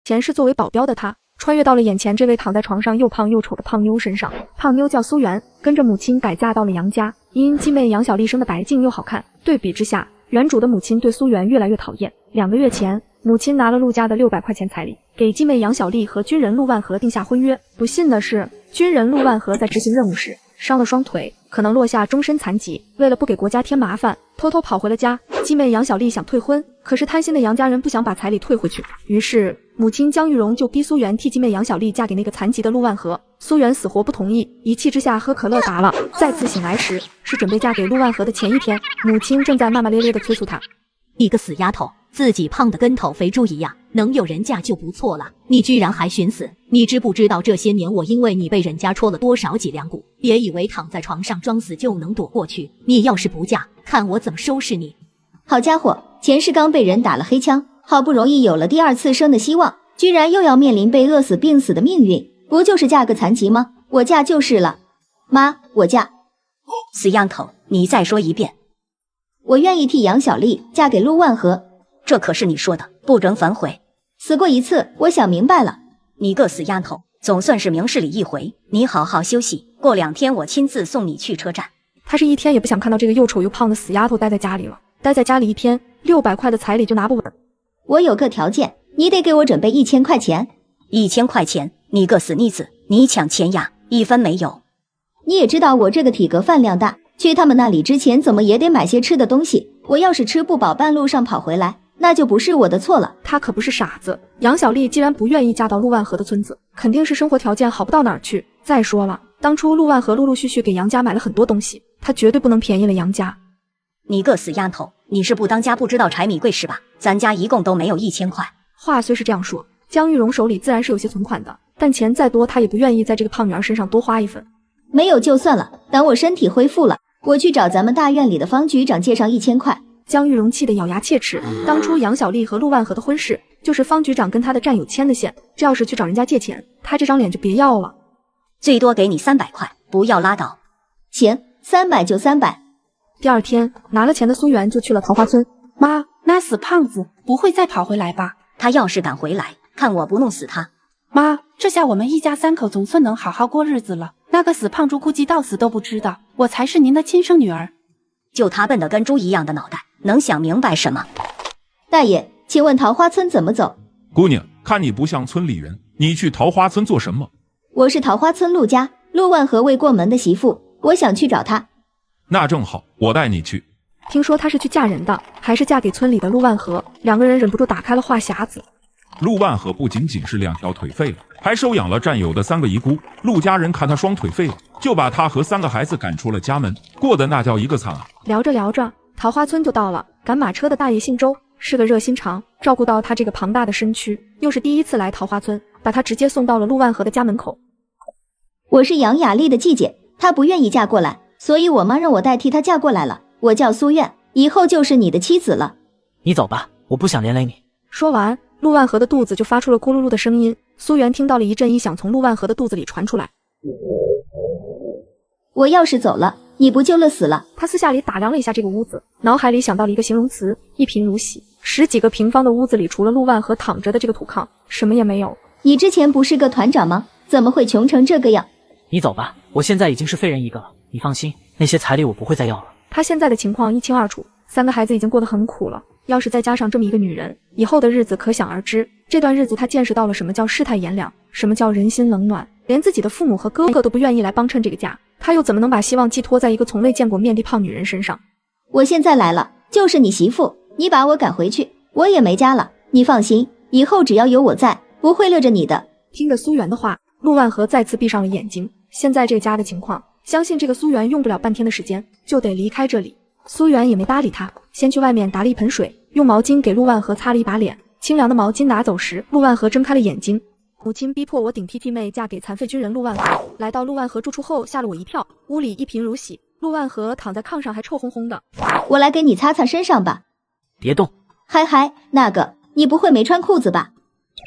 前世作为保镖的他，穿越到了眼前这位躺在床上又胖又丑的胖妞身上。胖妞叫苏媛，跟着母亲改嫁到了杨家。因继妹杨小丽生的白净又好看，对比之下，原主的母亲对苏媛越来越讨厌。2个月前，母亲拿了陆家的600块钱彩礼，给继妹杨小丽和军人陆万和定下婚约。不幸的是，军人陆万和在执行任务时伤了双腿，可能落下终身残疾。为了不给国家添麻烦，偷偷跑回了家。继妹杨小丽想退婚，可是贪心的杨家人不想把彩礼退回去，于是母亲江玉荣就逼苏媛替继妹杨小丽嫁给那个残疾的陆万和。苏媛死活不同意，一气之下喝可乐打了。再次醒来时，是准备嫁给陆万和的前一天，母亲正在骂骂咧咧地催促她：“你个死丫头，自己胖得跟头肥猪一样，能有人嫁就不错了，你居然还寻死！你知不知道这些年我因为你被人家戳了多少脊梁骨？别以为躺在床上装死就能躲过去，你要是不嫁，看我怎么收拾你！”好家伙，前世刚被人打了黑枪，好不容易有了第2次生的希望，居然又要面临被饿死病死的命运，不就是嫁个残疾吗？我嫁就是了。妈，我嫁。死丫头，你再说一遍。我愿意替杨小丽嫁给陆万和。这可是你说的，不准反悔。死过一次，我想明白了。你个死丫头，总算是明事理一回，你好好休息，过2天我亲自送你去车站。他是一天也不想看到这个又丑又胖的死丫头待在家里了。待在家里1天，600块的彩礼就拿不稳。我有个条件，你得给我准备1000块钱。1000块钱？你个死妮子，你抢钱呀！1分没有。你也知道我这个体格饭量大，去他们那里之前怎么也得买些吃的东西。我要是吃不饱，半路上跑回来，那就不是我的错了。他可不是傻子，杨小丽既然不愿意嫁到陆万和的村子，肯定是生活条件好不到哪儿去。再说了，当初陆万和陆陆续续给杨家买了很多东西，他绝对不能便宜了杨家。你个死丫头，你是不当家不知道柴米贵是吧？咱家一共都没有1000块。话虽是这样说，江玉荣手里自然是有些存款的，但钱再多，他也不愿意在这个胖女儿身上多花一分。没有就算了，等我身体恢复了，我去找咱们大院里的方局长借上1000块。江玉荣气得咬牙切齿，当初杨小丽和陆万和的婚事，就是方局长跟他的战友牵的线，这要是去找人家借钱，他这张脸就别要了。最多给你300块，不要拉倒。行，300就300。第2天，拿了钱的苏媛就去了桃花村。妈，那死胖子不会再跑回来吧？他要是敢回来，看我不弄死他！妈，这下我们一家3口总算能好好过日子了。那个死胖猪估计到死都不知道，我才是您的亲生女儿。就他笨得跟猪一样的脑袋，能想明白什么？大爷，请问桃花村怎么走？姑娘，看你不像村里人，你去桃花村做什么？我是桃花村陆家陆万和未过门的媳妇，我想去找他。那正好，我带你去。听说她是去嫁人的，还是嫁给村里的陆万和？2个人忍不住打开了话匣子。陆万和不仅仅是2条腿废了，还收养了战友的3个遗孤。陆家人看他双腿废了，就把他和3个孩子赶出了家门，过得那叫一个惨啊！聊着聊着，桃花村就到了。赶马车的大爷姓周，是个热心肠，照顾到他这个庞大的身躯，又是第1次来桃花村，把他直接送到了陆万和的家门口。我是杨雅丽的继姐，她不愿意嫁过来，所以我妈让我代替她嫁过来了。我叫苏苑，以后就是你的妻子了。你走吧，我不想连累你。说完，陆万和的肚子就发出了咕噜噜的声音。苏媛听到了一阵异响从陆万和的肚子里传出来。我要是走了，你不就乐死了？他私下里打量了一下这个屋子，脑海里想到了一个形容词：一贫如洗。10几个平方的屋子里，除了陆万和躺着的这个土炕，什么也没有。你之前不是个团长吗？怎么会穷成这个样？你走吧，我现在已经是废人一个了。你放心，那些彩礼我不会再要了。他现在的情况一清二楚，3个孩子已经过得很苦了，要是再加上这么一个女人，以后的日子可想而知。这段日子他见识到了什么叫世态炎凉，什么叫人心冷暖，连自己的父母和哥哥都不愿意来帮衬这个家，他又怎么能把希望寄托在一个从未见过面的胖女人身上？我现在来了，就是你媳妇，你把我赶回去，我也没家了。你放心，以后只要有我在，不会lö着你的。听着苏媛的话，陆万和再次闭上了眼睛。现在这个家的情况，相信这个苏媛用不了半天的时间就得离开这里。苏媛也没搭理他，先去外面打了一盆水，用毛巾给陆万和擦了一把脸。清凉的毛巾拿走时，陆万和睁开了眼睛。母亲逼迫我顶替妹嫁给残废军人陆万和。来到陆万和住处后，吓了我一跳。屋里一贫如洗，陆万和躺在炕上还臭烘烘的。我来给你擦擦身上吧。别动。嗨，那个，你不会没穿裤子吧？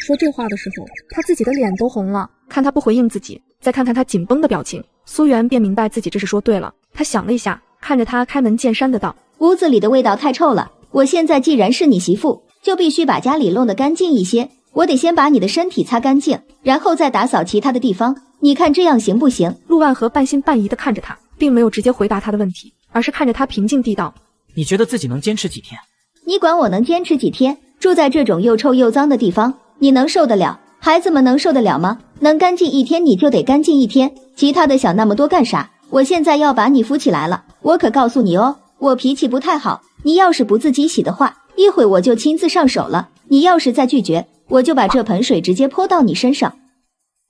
说这话的时候，他自己的脸都红了。看他不回应自己，再看看他紧绷的表情，苏媛便明白自己这是说对了。他想了一下，看着他开门见山的道：屋子里的味道太臭了，我现在既然是你媳妇，就必须把家里弄得干净一些。我得先把你的身体擦干净，然后再打扫其他的地方。你看这样行不行？陆万和半信半疑地看着他，并没有直接回答他的问题，而是看着他平静地道：你觉得自己能坚持几天？你管我能坚持几天？住在这种又臭又脏的地方，你能受得了？孩子们能受得了吗？能干净一天你就得干净一天，其他的想那么多干啥？我现在要把你扶起来了，我可告诉你哦，我脾气不太好，你要是不自己洗的话，一会我就亲自上手了。你要是再拒绝，我就把这盆水直接泼到你身上。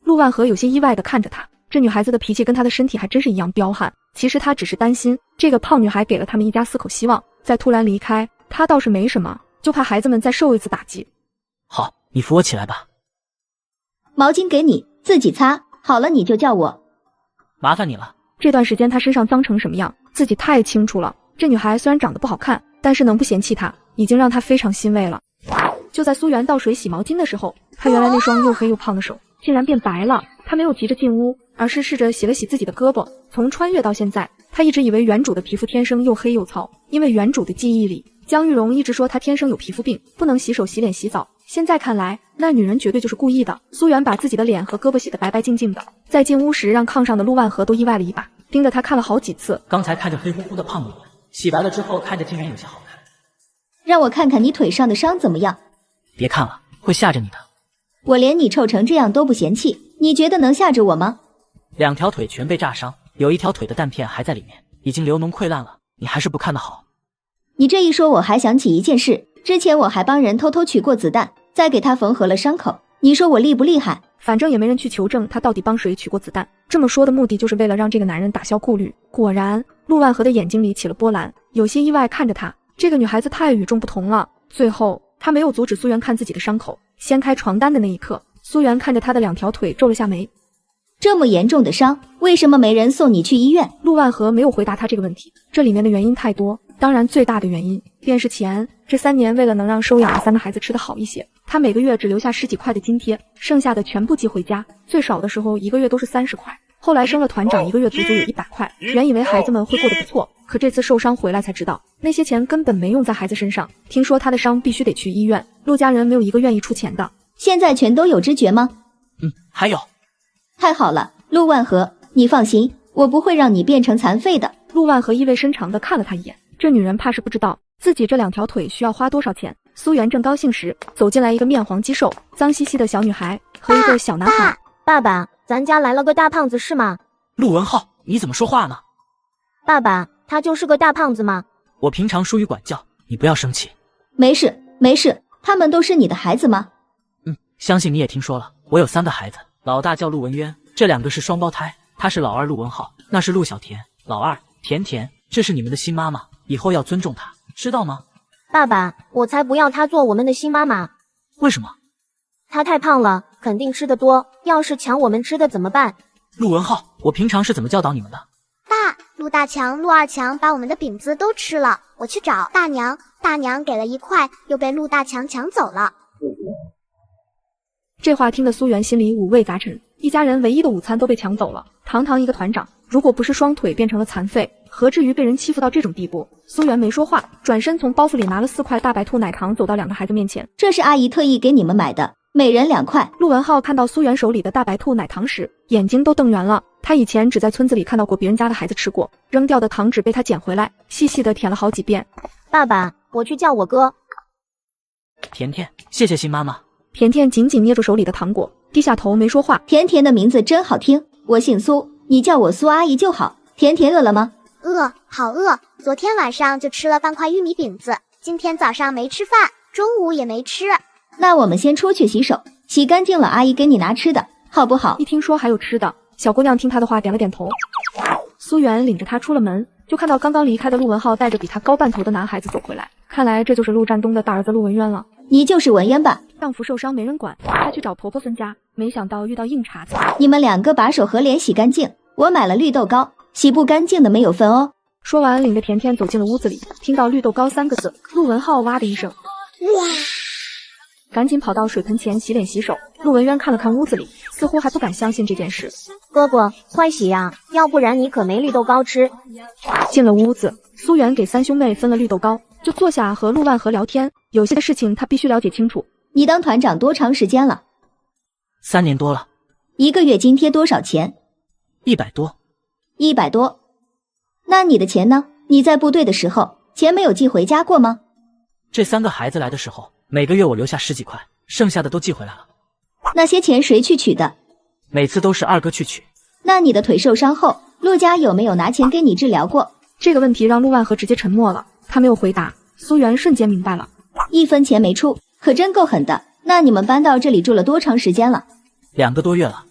陆万和有些意外地看着他，这女孩子的脾气跟她的身体还真是一样彪悍。其实他只是担心这个胖女孩给了他们一家4口希望，再突然离开，他倒是没什么，就怕孩子们再受一次打击。好，你扶我起来吧。毛巾给你，自己擦，好了你就叫我。麻烦你了。这段时间她身上脏成什么样，自己太清楚了。这女孩虽然长得不好看，但是能不嫌弃她，已经让她非常欣慰了。就在苏媛倒水洗毛巾的时候，她原来那双又黑又胖的手竟然变白了。她没有急着进屋，而是试着洗了洗自己的胳膊。从穿越到现在，她一直以为原主的皮肤天生又黑又糙，因为原主的记忆里，江玉荣一直说她天生有皮肤病，不能洗手、洗脸、洗澡。现在看来，那女人绝对就是故意的。苏媛把自己的脸和胳膊洗得白白净净的，在进屋时让炕上的陆万和都意外了一把，盯着她看了好几次。刚才看着黑乎乎的胖女人，洗白了之后看着竟然有些好看。让我看看你腿上的伤怎么样？别看了，会吓着你的。我连你臭成这样都不嫌弃，你觉得能吓着我吗？2条腿全被炸伤，有1条腿的弹片还在里面，已经流脓溃烂了。你还是不看得好。你这一说，我还想起一件事，之前我还帮人偷偷取过子弹，再给他缝合了伤口。你说我厉不厉害？反正也没人去求证他到底帮谁取过子弹，这么说的目的就是为了让这个男人打消顾虑。果然，陆万和的眼睛里起了波澜，有些意外看着他。这个女孩子太与众不同了。最后，他没有阻止苏媛看自己的伤口，掀开床单的那一刻，苏媛看着他的2条腿皱了下眉。这么严重的伤，为什么没人送你去医院？陆万和没有回答他这个问题，这里面的原因太多，当然最大的原因便是钱。这3年为了能让收养的3个孩子吃得好一些，他每个月只留下10几块的津贴，剩下的全部寄回家，最少的时候1个月都是30块。后来升了团长，1个月足足有100块。原以为孩子们会过得不错，可这次受伤回来才知道，那些钱根本没用在孩子身上。听说他的伤必须得去医院，陆家人没有一个愿意出钱的。现在全都有知觉吗？还有。太好了，陆万和，你放心，我不会让你变成残废的。陆万和意味深长地看了他一眼，这女人怕是不知道自己这2条腿需要花多少钱。苏媛正高兴时，走进来一个面黄肌瘦、脏兮兮的小女孩和一个小男孩。爸爸，咱家来了个大胖子是吗？陆文浩，你怎么说话呢？爸爸，他就是个大胖子吗？我平常疏于管教，你不要生气。没事没事，他们都是你的孩子吗？相信你也听说了，我有3个孩子，老大叫陆文渊，这2个是双胞胎，他是老二陆文浩，那是陆小甜，老二甜甜，这是你们的新妈妈，以后要尊重她，知道吗？爸爸，我才不要她做我们的新妈妈。为什么？她太胖了，肯定吃得多，要是抢我们吃的怎么办？陆文浩，我平常是怎么教导你们的？爸，陆大强、陆二强把我们的饼子都吃了，我去找大娘，大娘给了1块，又被陆大强抢走了。这话听得苏媛心里五味杂陈，一家人唯一的午餐都被抢走了，堂堂一个团长，如果不是双腿变成了残废，何至于被人欺负到这种地步？苏媛没说话，转身从包袱里拿了4块大白兔奶糖，走到2个孩子面前。这是阿姨特意给你们买的，每人2块。陆文浩看到苏媛手里的大白兔奶糖时，眼睛都瞪圆了。他以前只在村子里看到过别人家的孩子吃过，扔掉的糖纸被他捡回来，细细的舔了好几遍。爸爸，我去叫我哥。甜甜，谢谢新妈妈。甜甜紧紧捏住手里的糖果，低下头没说话。甜甜的名字真好听，我姓苏，你叫我苏阿姨就好。甜甜饿了吗？饿，好饿，昨天晚上就吃了半块玉米饼子，今天早上没吃饭，中午也没吃。那我们先出去洗手，洗干净了阿姨给你拿吃的，好不好？一听说还有吃的，小姑娘听她的话点了点头。苏媛领着她出了门，就看到刚刚离开的陆文浩带着比他高半头的男孩子走回来，看来这就是陆占东的大儿子陆文渊了。你就是文渊吧？丈夫受伤没人管，她去找婆婆分家，没想到遇到硬茬子。你们2个把手和脸洗干净，我买了绿豆糕，洗不干净的没有分哦。说完，领着甜甜走进了屋子里，听到绿豆糕3个字，陆文浩哇的一声，哇！赶紧跑到水盆前洗脸洗手。陆文渊看了看屋子里，似乎还不敢相信这件事。哥哥，快洗呀，要不然你可没绿豆糕吃。进了屋子，苏媛给3兄妹分了绿豆糕，就坐下和陆万和聊天。有些事情他必须了解清楚。你当团长多长时间了？3年多了。1个月津贴多少钱？100多。100多。那你的钱呢？你在部队的时候，钱没有寄回家过吗？这3个孩子来的时候，每个月我留下10几块，剩下的都寄回来了。那些钱谁去取的？每次都是二哥去取。那你的腿受伤后，陆家有没有拿钱给你治疗过？这个问题让陆万和直接沉默了，他没有回答。苏媛瞬间明白了，1分钱没出，可真够狠的。那你们搬到这里住了多长时间了？2个多月了。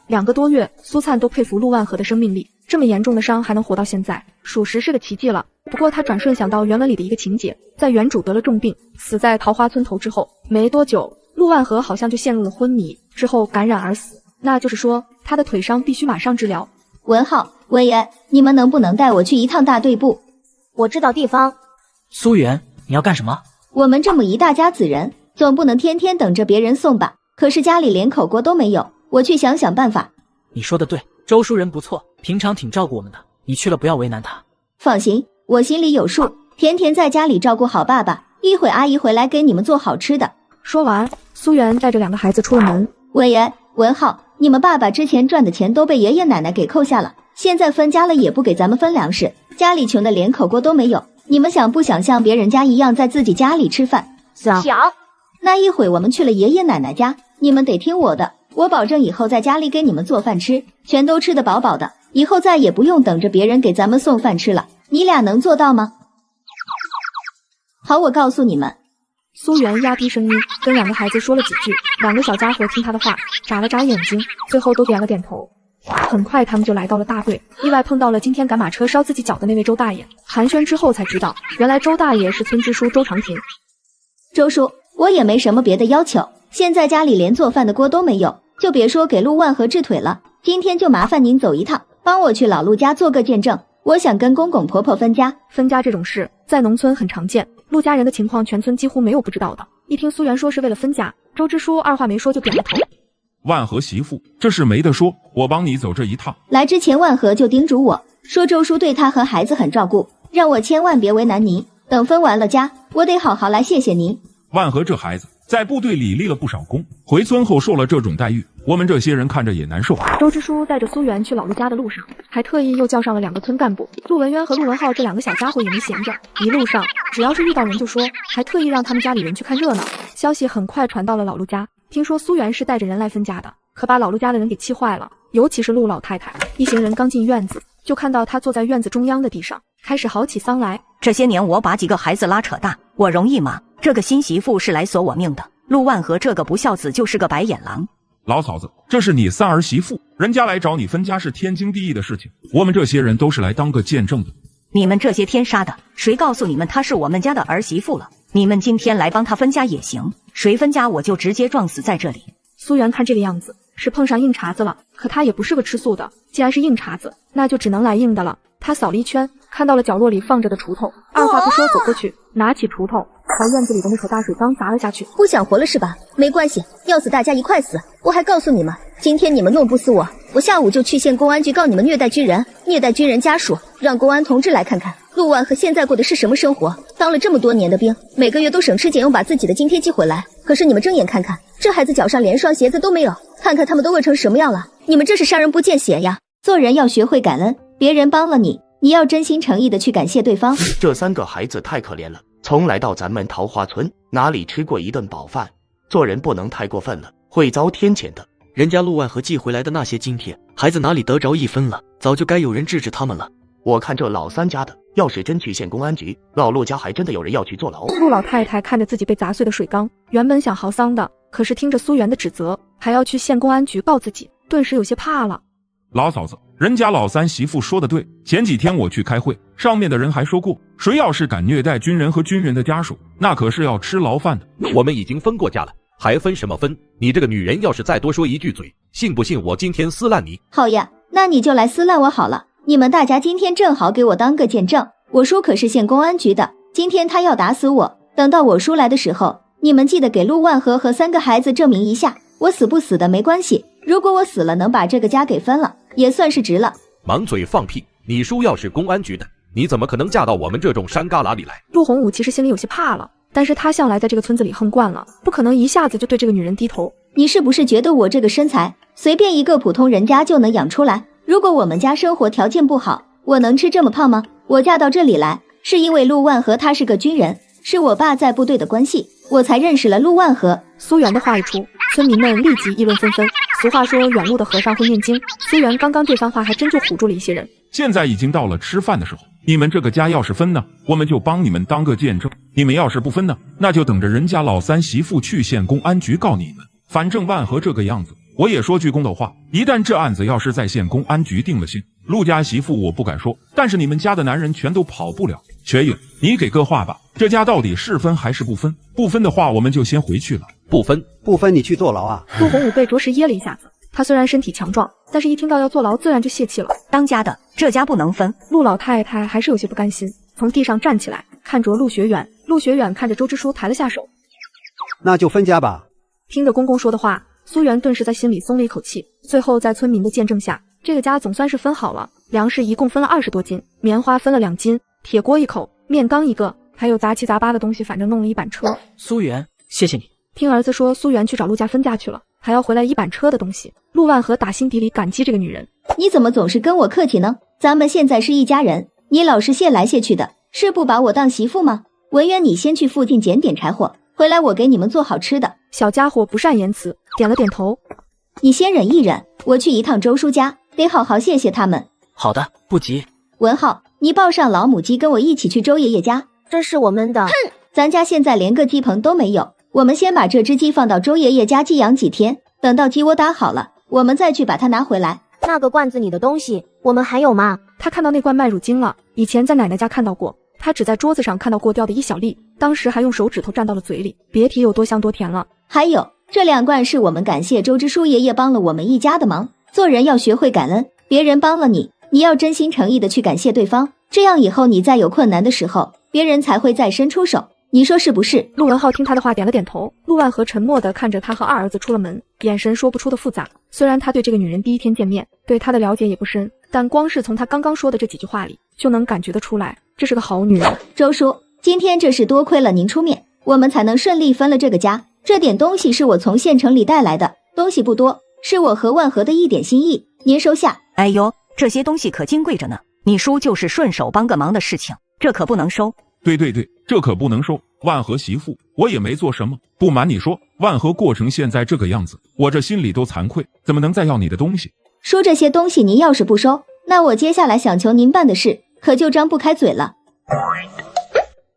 2个多月，苏灿都佩服陆万和的生命力，这么严重的伤还能活到现在，属实是个奇迹了。不过他转瞬想到原文里的一个情节，在原主得了重病，死在桃花村头之后，没多久，陆万和好像就陷入了昏迷，之后感染而死。那就是说，他的腿伤必须马上治疗。文浩、文言，你们能不能带我去一趟大队部？我知道地方。苏媛，你要干什么？我们这么一大家子人，总不能天天等着别人送吧？可是家里连口锅都没有，我去想想办法。你说的对，周叔人不错，平常挺照顾我们的，你去了不要为难他。放心，我心里有数，甜甜在家里照顾好爸爸，一会阿姨回来给你们做好吃的。说完，苏媛带着2个孩子出了门。文言、文浩，你们爸爸之前赚的钱都被爷爷奶奶给扣下了，现在分家了也不给咱们分粮食，家里穷的连口锅都没有。你们想不想像别人家一样在自己家里吃饭？想。那一会我们去了爷爷奶奶家，你们得听我的，我保证以后在家里给你们做饭吃，全都吃得饱饱的，以后再也不用等着别人给咱们送饭吃了。你俩能做到吗？好，我告诉你们。苏媛压低声音跟2个孩子说了几句，2个小家伙听他的话，眨了眨眼睛，最后都点了点头。很快他们就来到了大队，意外碰到了今天赶马车烧自己脚的那位周大爷。寒暄之后才知道，原来周大爷是村支书周长廷。周叔，我也没什么别的要求，现在家里连做饭的锅都没有，就别说给陆万和治腿了，今天就麻烦您走一趟，帮我去老陆家做个见证，我想跟公公婆婆分家。分家这种事在农村很常见，陆家人的情况全村几乎没有不知道的。一听苏媛说是为了分家，周支书二话没说就点了头。万和媳妇，这事没得说，我帮你走这一趟。来之前万和就叮嘱我说，周叔对他和孩子很照顾，让我千万别为难您，等分完了家，我得好好来谢谢您。万和这孩子在部队里立了不少功，回村后受了这种待遇，我们这些人看着也难受。周支书带着苏媛去老陆家的路上，还特意又叫上了2个村干部，陆文渊和陆文浩这2个小家伙也没闲着，一路上只要是遇到人就说，还特意让他们家里人去看热闹。消息很快传到了老陆家，听说苏媛是带着人来分家的，可把老陆家的人给气坏了，尤其是陆老太太。一行人刚进院子，就看到她坐在院子中央的地上，开始嚎起丧来。这些年我把几个孩子拉扯大，我容易吗？这个新媳妇是来索我命的，陆万和这个不孝子就是个白眼狼。老嫂子，这是你3儿媳妇，人家来找你分家是天经地义的事情，我们这些人都是来当个见证的。你们这些天杀的，谁告诉你们她是我们家的儿媳妇了？你们今天来帮她分家也行，谁分家我就直接撞死在这里。苏媛看这个样子是碰上硬茬子了，可她也不是个吃素的，既然是硬茬子，那就只能来硬的了。她扫了一圈，看到了角落里放着的锄头，二话不说走过去，拿起锄头朝院子里的那口大水缸砸了下去。不想活了是吧？没关系，要死大家一块死。我还告诉你们，今天你们弄不死我，我下午就去县公安局告你们虐待军人，虐待军人家属，让公安同志来看看陆万和现在过的是什么生活。当了这么多年的兵，每个月都省吃俭用把自己的津贴寄回来，可是你们睁眼看看，这孩子脚上连双鞋子都没有，看看他们都饿成什么样了。你们这是杀人不见血呀！做人要学会感恩，别人帮了你，你要真心诚意的去感谢对方。这3个孩子太可怜了，从来到咱们桃花村哪里吃过一顿饱饭，做人不能太过分了，会遭天谴的。人家陆万和寄回来的那些津贴，孩子哪里得着1分了？早就该有人制止他们了。我看这老3家的，要是真去县公安局，老陆家还真的有人要去坐牢。陆老太太看着自己被砸碎的水缸，原本想嚎丧的，可是听着苏媛的指责，还要去县公安局告自己，顿时有些怕了。老嫂子，人家老3媳妇说的对，前几天我去开会，上面的人还说过，谁要是敢虐待军人和军人的家属，那可是要吃牢饭的。我们已经分过家了，还分什么分？你这个女人要是再多说一句嘴，信不信我今天撕烂你？好呀，那你就来撕烂我好了。你们大家今天正好给我当个见证，我叔可是县公安局的，今天他要打死我，等到我叔来的时候，你们记得给陆万和3个孩子证明一下，我死不死的没关系，如果我死了能把这个家给分了，也算是值了。满嘴放屁，你叔要是公安局的，你怎么可能嫁到我们这种山旮旯里来？陆洪武其实心里有些怕了，但是他向来在这个村子里横惯了，不可能一下子就对这个女人低头。你是不是觉得我这个身材随便一个普通人家就能养出来？如果我们家生活条件不好，我能吃这么胖吗？我嫁到这里来是因为陆万和他是个军人，是我爸在部队的关系，我才认识了陆万和。苏媛的话一出，村民们立即议论纷纷。俗话说远路的和尚会念经，苏媛刚刚这番话还真就唬住了一些人。现在已经到了吃饭的时候，你们这个家要是分呢，我们就帮你们当个见证；你们要是不分呢，那就等着人家老三媳妇去县公安局告你们。反正万和这个样子，我也说句公道话，一旦这案子要是在县公安局定了性，陆家媳妇我不敢说，但是你们家的男人全都跑不了。雪影，你给个话吧，这家到底是分还是不分？不分的话，我们就先回去了。不分，不分你去坐牢啊！陆洪武被着实噎了一下子，他虽然身体强壮，但是一听到要坐牢，自然就泄气了。当家的，这家不能分。陆老太太还是有些不甘心，从地上站起来，看着陆学远。陆学远看着周支书抬了下手，那就分家吧。听着公公说的话，苏媛顿时在心里松了一口气。最后在村民的见证下，这个家总算是分好了。粮食一共分了20多斤，棉花分了2斤，铁锅1口，面缸1个，还有杂七杂八的东西，反正弄了一板车。苏媛，谢谢你。听儿子说苏媛去找陆家分家去了，还要回来一板车的东西。陆万和打心底里感激这个女人。你怎么总是跟我客气呢？咱们现在是一家人，你老是谢来谢去的，是不把我当媳妇吗？文渊，你先去附近捡点柴火，回来我给你们做好吃的。小家伙不善言辞，点了点头。你先忍一忍，我去一趟周叔家，得好好谢谢他们。好的，不急。文浩，你抱上老母鸡跟我一起去周爷爷家。这是我们的。哼，咱家现在连个鸡棚都没有，我们先把这只鸡放到周爷爷家寄养几天，等到鸡窝搭好了，我们再去把它拿回来。那个罐子里的东西，我们还有吗？他看到那罐麦乳精了，以前在奶奶家看到过，他只在桌子上看到过掉的一小粒，当时还用手指头蘸到了嘴里，别提有多香多甜了。还有这2罐是我们感谢周支书爷爷帮了我们一家的忙，做人要学会感恩，别人帮了你，你要真心诚意的去感谢对方，这样以后你再有困难的时候，别人才会再伸出手，你说是不是？陆文浩听他的话点了点头。陆万和沉默地看着他和二儿子出了门，眼神说不出的复杂。虽然他对这个女人第一天见面，对她的了解也不深，但光是从他刚刚说的这几句话里，就能感觉得出来，这是个好女人。周叔，今天这是多亏了您出面，我们才能顺利分了这个家。这点东西是我从县城里带来的，东西不多，是我和万和的一点心意，您收下。哎呦，这些东西可金贵着呢，你叔就是顺手帮个忙的事情，这可不能收。对，这可不能收。万和媳妇，我也没做什么。不瞒你说，万和过成现在这个样子，我这心里都惭愧，怎么能再要你的东西？说这些东西您要是不收，那我接下来想求您办的事，可就张不开嘴了。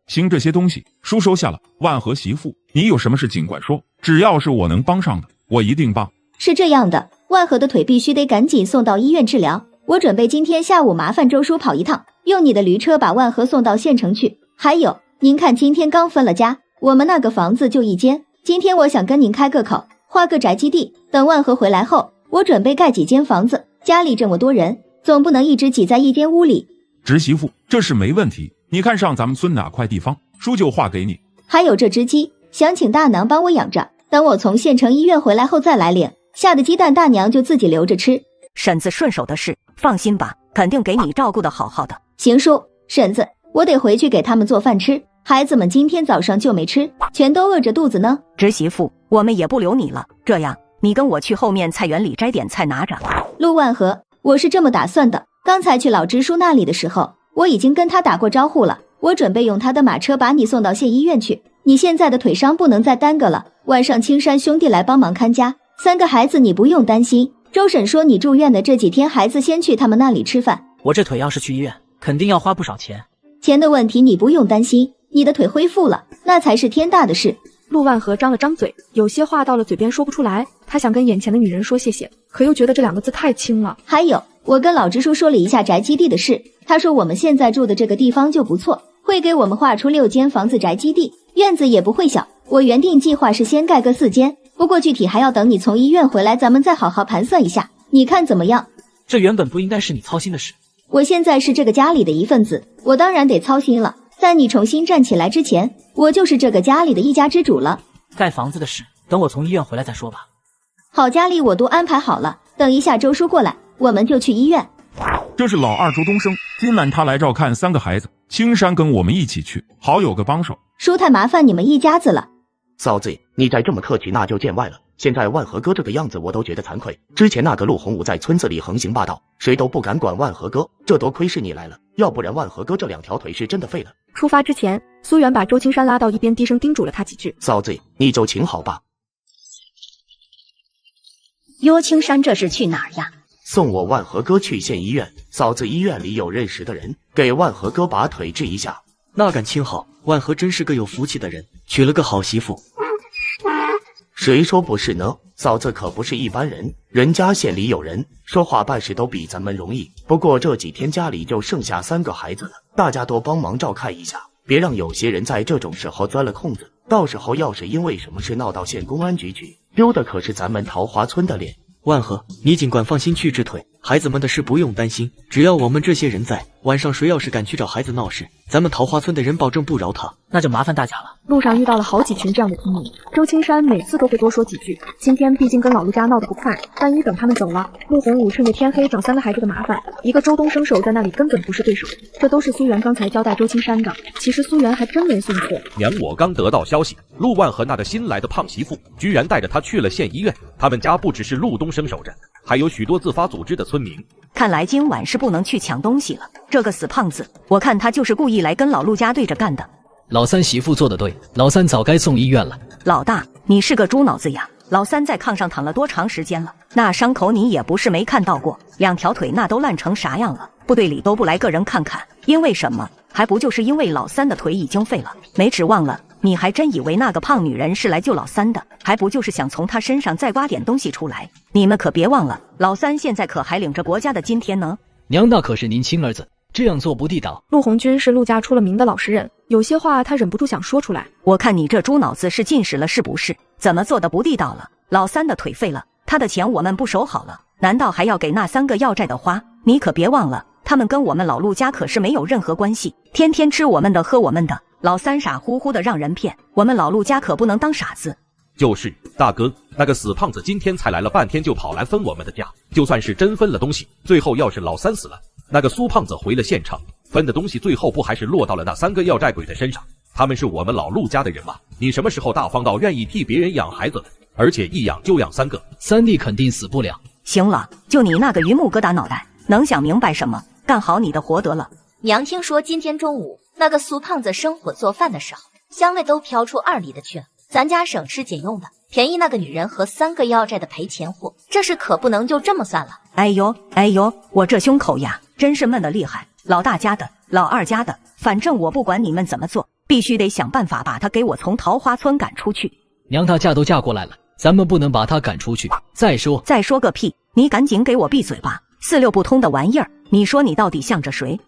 行，这些东西叔收下了。万和媳妇，你有什么事尽管说，只要是我能帮上的，我一定帮。是这样的，万和的腿必须得赶紧送到医院治疗，我准备今天下午麻烦周叔跑一趟，用你的驴车把万和送到县城去。还有，您看今天刚分了家，我们那个房子就1间，今天我想跟您开个口，划个宅基地，等万和回来后，我准备盖几间房子，家里这么多人，总不能一直挤在一间屋里。侄媳妇，这是没问题，你看上咱们村哪块地方，叔就划给你。还有这只鸡，想请大娘帮我养着，等我从县城医院回来后再来领，下的鸡蛋大娘就自己留着吃。婶子顺手的事，放心吧，肯定给你照顾得好好的。行叔，婶子，我得回去给他们做饭吃，孩子们今天早上就没吃，全都饿着肚子呢。侄媳妇，我们也不留你了，这样你跟我去后面菜园里摘点菜拿着。陆万和，我是这么打算的，刚才去老支书那里的时候，我已经跟他打过招呼了，我准备用他的马车把你送到县医院去，你现在的腿伤不能再耽搁了，晚上青山兄弟来帮忙看家，3个孩子你不用担心，周婶说你住院的这几天孩子先去他们那里吃饭。我这腿要是去医院，肯定要花不少钱。钱的问题你不用担心，你的腿恢复了，那才是天大的事。陆万和张了张嘴，有些话到了嘴边说不出来，他想跟眼前的女人说谢谢，可又觉得这2个字太轻了。还有，我跟老支书说了一下宅基地的事，他说我们现在住的这个地方就不错，会给我们划出6间房子宅基地，院子也不会小，我原定计划是先盖个4间，不过具体还要等你从医院回来咱们再好好盘算一下，你看怎么样？这原本不应该是你操心的事。我现在是这个家里的一份子，我当然得操心了，在你重新站起来之前，我就是这个家里的一家之主了。盖房子的事，等我从医院回来再说吧。好，家里我都安排好了，等一下周叔过来，我们就去医院。这是老二周东升，今晚他来照看3个孩子，青山跟我们一起去，好有个帮手。叔太麻烦你们一家子了。嫂子，你再这么客气那就见外了。现在万和哥这个样子我都觉得惭愧。之前那个陆洪武在村子里横行霸道，谁都不敢管万和哥，这多亏是你来了，要不然万和哥这2条腿是真的废了。出发之前，苏媛把周青山拉到一边，低声叮嘱了他几句。嫂子，你就请好吧。哟，青山这是去哪儿呀？送我万和哥去县医院，嫂子医院里有认识的人，给万和哥把腿治一下。那敢亲好，万和真是个有福气的人，娶了个好媳妇。谁说不是呢？嫂子可不是一般人，人家县里有人，说话办事都比咱们容易。不过这几天家里就剩下3个孩子了，大家多帮忙照看一下，别让有些人在这种时候钻了空子，到时候要是因为什么事闹到县公安局去，丢的可是咱们桃花村的脸。万和，你尽管放心去治腿，孩子们的事不用担心，只要我们这些人在，晚上谁要是敢去找孩子闹事，咱们桃花村的人保证不饶他。那就麻烦大家了。路上遇到了好几群这样的村民，周青山每次都会多说几句。今天毕竟跟老陆家闹得不快，万一等他们走了，陆洪武趁着天黑找3个孩子的麻烦，一个周东生守在那里根本不是对手。这都是苏媛刚才交代周青山的，其实苏媛还真没算错。娘，我刚得到消息，陆万和那个新来的胖媳妇居然带着他去了县医院，他们家不只是陆东生守着，还有许多自发组织的村民。看来今晚是不能去抢东西了。这个死胖子，我看他就是故意来跟老陆家对着干的。老三媳妇做得对，老三早该送医院了。老大，你是个猪脑子呀！老三在炕上躺了多长时间了？那伤口你也不是没看到过，2条腿那都烂成啥样了？部队里都不来个人看看，因为什么？还不就是因为老三的腿已经废了，没指望了。你还真以为那个胖女人是来救老三的？还不就是想从她身上再刮点东西出来？你们可别忘了，老三现在可还领着国家的津贴呢。娘，那可是您亲儿子，这样做不地道。陆红军是陆家出了名的老实人，有些话他忍不住想说出来。我看你这猪脑子是进食了是不是？怎么做的不地道了？老三的腿废了，他的钱我们不守好了，难道还要给那3个要债的花？你可别忘了，他们跟我们老陆家可是没有任何关系，天天吃我们的喝我们的。老三傻乎乎的让人骗，我们老陆家可不能当傻子。就是大哥，那个死胖子今天才来了半天就跑来分我们的家，就算是真分了东西，最后要是老三死了，那个苏胖子回了县城，分的东西最后不还是落到了那3个要债鬼的身上？他们是我们老陆家的人吗？你什么时候大方到愿意替别人养孩子了？而且一养就养3个，三弟肯定死不了。行了，就你那个榆木疙瘩脑袋，能想明白什么？干好你的活得了。娘听说今天中午那个苏胖子生火做饭的时候，香味都飘出2里的去了。咱家省吃俭用的，便宜那个女人和3个要债的赔钱货，这事可不能就这么算了。哎呦，我这胸口呀，真是闷得厉害。老大家的，老二家的，反正我不管你们怎么做，必须得想办法把他给我从桃花村赶出去。娘，她嫁都嫁过来了，咱们不能把她赶出去。再说个屁！你赶紧给我闭嘴吧！4六不通的玩意儿，你说你到底向着谁？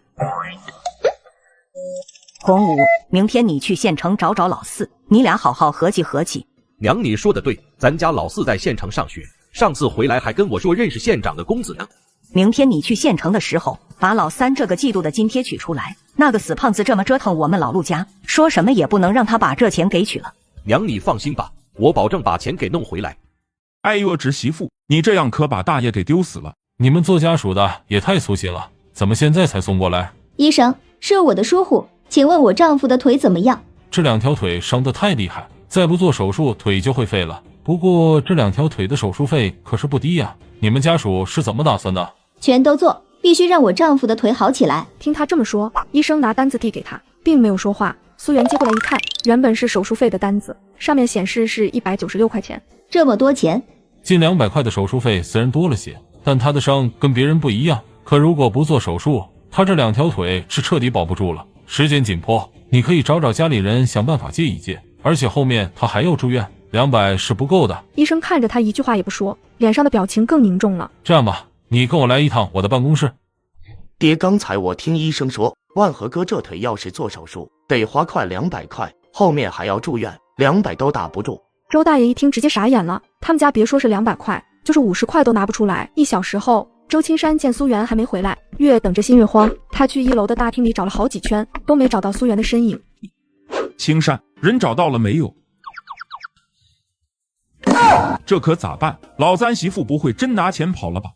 洪武，明天你去县城找找老四，你俩好好合计合计。娘，你说的对，咱家老四在县城上学，上次回来还跟我说认识县长的公子呢。明天你去县城的时候，把老三这个季度的津贴取出来。那个死胖子这么折腾我们老陆家，说什么也不能让他把这钱给取了。娘，你放心吧，我保证把钱给弄回来。哎呦，侄媳妇，你这样可把大爷给丢死了。你们做家属的也太粗心了，怎么现在才送过来？医生，是我的疏忽，请问我丈夫的腿怎么样？这2条腿伤得太厉害，再不做手术腿就会废了。不过这2条腿的手术费可是不低呀，你们家属是怎么打算的？全都做，必须让我丈夫的腿好起来。听他这么说，医生拿单子递给他，并没有说话。苏媛接过来一看，原本是手术费的单子，上面显示是196块钱。这么多钱？近200块的手术费虽然多了些，但他的伤跟别人不一样。可如果不做手术，他这2条腿是彻底保不住了。时间紧迫，你可以找家里人想办法借一借，而且后面他还要住院，200是不够的。医生看着他一句话也不说，脸上的表情更凝重了。这样吧，你跟我来一趟我的办公室。爹，刚才我听医生说，万和哥这腿要是做手术，得花快200块，后面还要住院，200都打不住。周大爷一听直接傻眼了，他们家别说是200块，就是50块都拿不出来。1小时后，周青山见苏媛还没回来，越等着心越慌。他去1楼的大厅里找了好几圈，都没找到苏媛的身影。青山，人找到了没有？这可咋办？老三媳妇不会真拿钱跑了吧？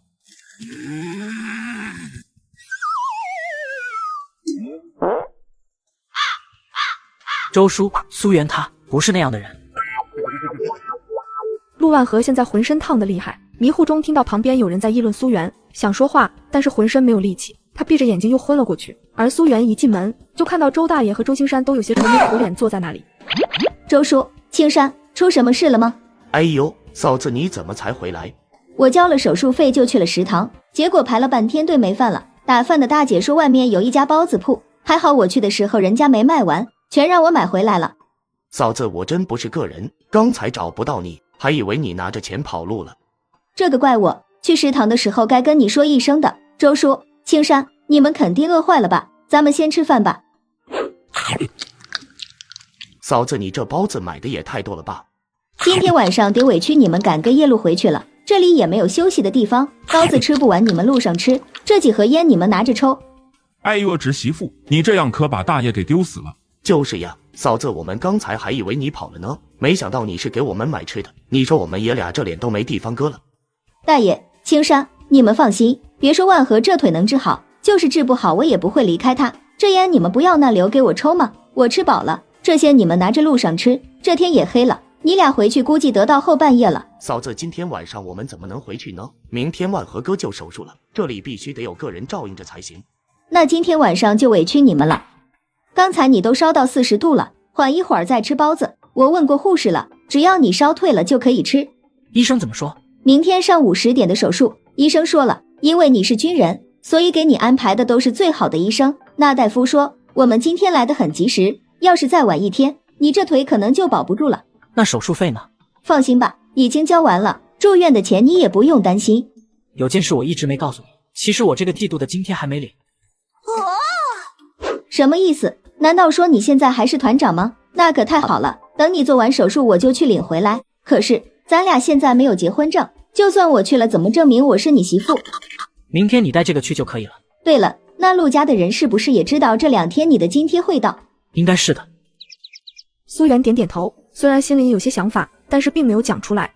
周叔，苏媛她不是那样的人。陆万和现在浑身烫得厉害，迷糊中听到旁边有人在议论苏媛，想说话，但是浑身没有力气，他闭着眼睛又昏了过去。而苏媛一进门，就看到周大爷和周青山都有些愁眉苦脸坐在那里。周叔，青山，出什么事了吗？哎呦，嫂子你怎么才回来？我交了手术费就去了食堂，结果排了半天队没饭了。打饭的大姐说外面有一家包子铺，还好我去的时候人家没卖完，全让我买回来了。嫂子，我真不是个人，刚才找不到你，还以为你拿着钱跑路了。这个怪我，去食堂的时候该跟你说一声的。周叔，青山，你们肯定饿坏了吧？咱们先吃饭吧。嫂子，你这包子买的也太多了吧？今天晚上得委屈你们赶个夜路回去了，这里也没有休息的地方，包子吃不完你们路上吃，这几盒烟你们拿着抽。哎呦，侄媳妇，你这样可把大爷给丢死了。就是呀，嫂子，我们刚才还以为你跑了呢，没想到你是给我们买吃的。你说我们爷俩这脸都没地方搁了。大爷，青山，你们放心，别说万和这腿能治好，就是治不好我也不会离开他。这烟你们不要那留给我抽吗？我吃饱了，这些你们拿着路上吃，这天也黑了，你俩回去估计得到后半夜了。嫂子，今天晚上我们怎么能回去呢？明天万和哥就手术了，这里必须得有个人照应着才行。那今天晚上就委屈你们了。刚才你都烧到40度了，缓一会儿再吃包子。我问过护士了，只要你烧退了就可以吃。医生怎么说？明天上午10点的手术，医生说了，因为你是军人，所以给你安排的都是最好的医生。那大夫说，我们今天来得很及时，要是再晚一天，你这腿可能就保不住了。那手术费呢？放心吧，已经交完了，住院的钱你也不用担心。有件事我一直没告诉你，其实我这个季度的津贴还没领。什么意思？难道说你现在还是团长吗？那可太好了，等你做完手术我就去领回来。可是咱俩现在没有结婚证，就算我去了，怎么证明我是你媳妇？明天你带这个去就可以了。对了，那陆家的人是不是也知道这2天你的津贴会到？应该是的。苏媛点点头，虽然心里有些想法，但是并没有讲出来。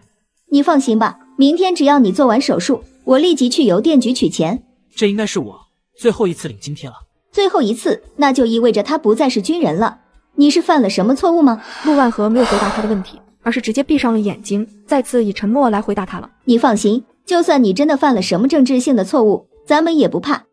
你放心吧，明天只要你做完手术，我立即去邮电局取钱。这应该是我最后一次领津贴了。最后一次，那就意味着他不再是军人了。你是犯了什么错误吗？陆万和没有回答他的问题，而是直接闭上了眼睛，再次以沉默来回答他了。你放心，就算你真的犯了什么政治性的错误，咱们也不怕。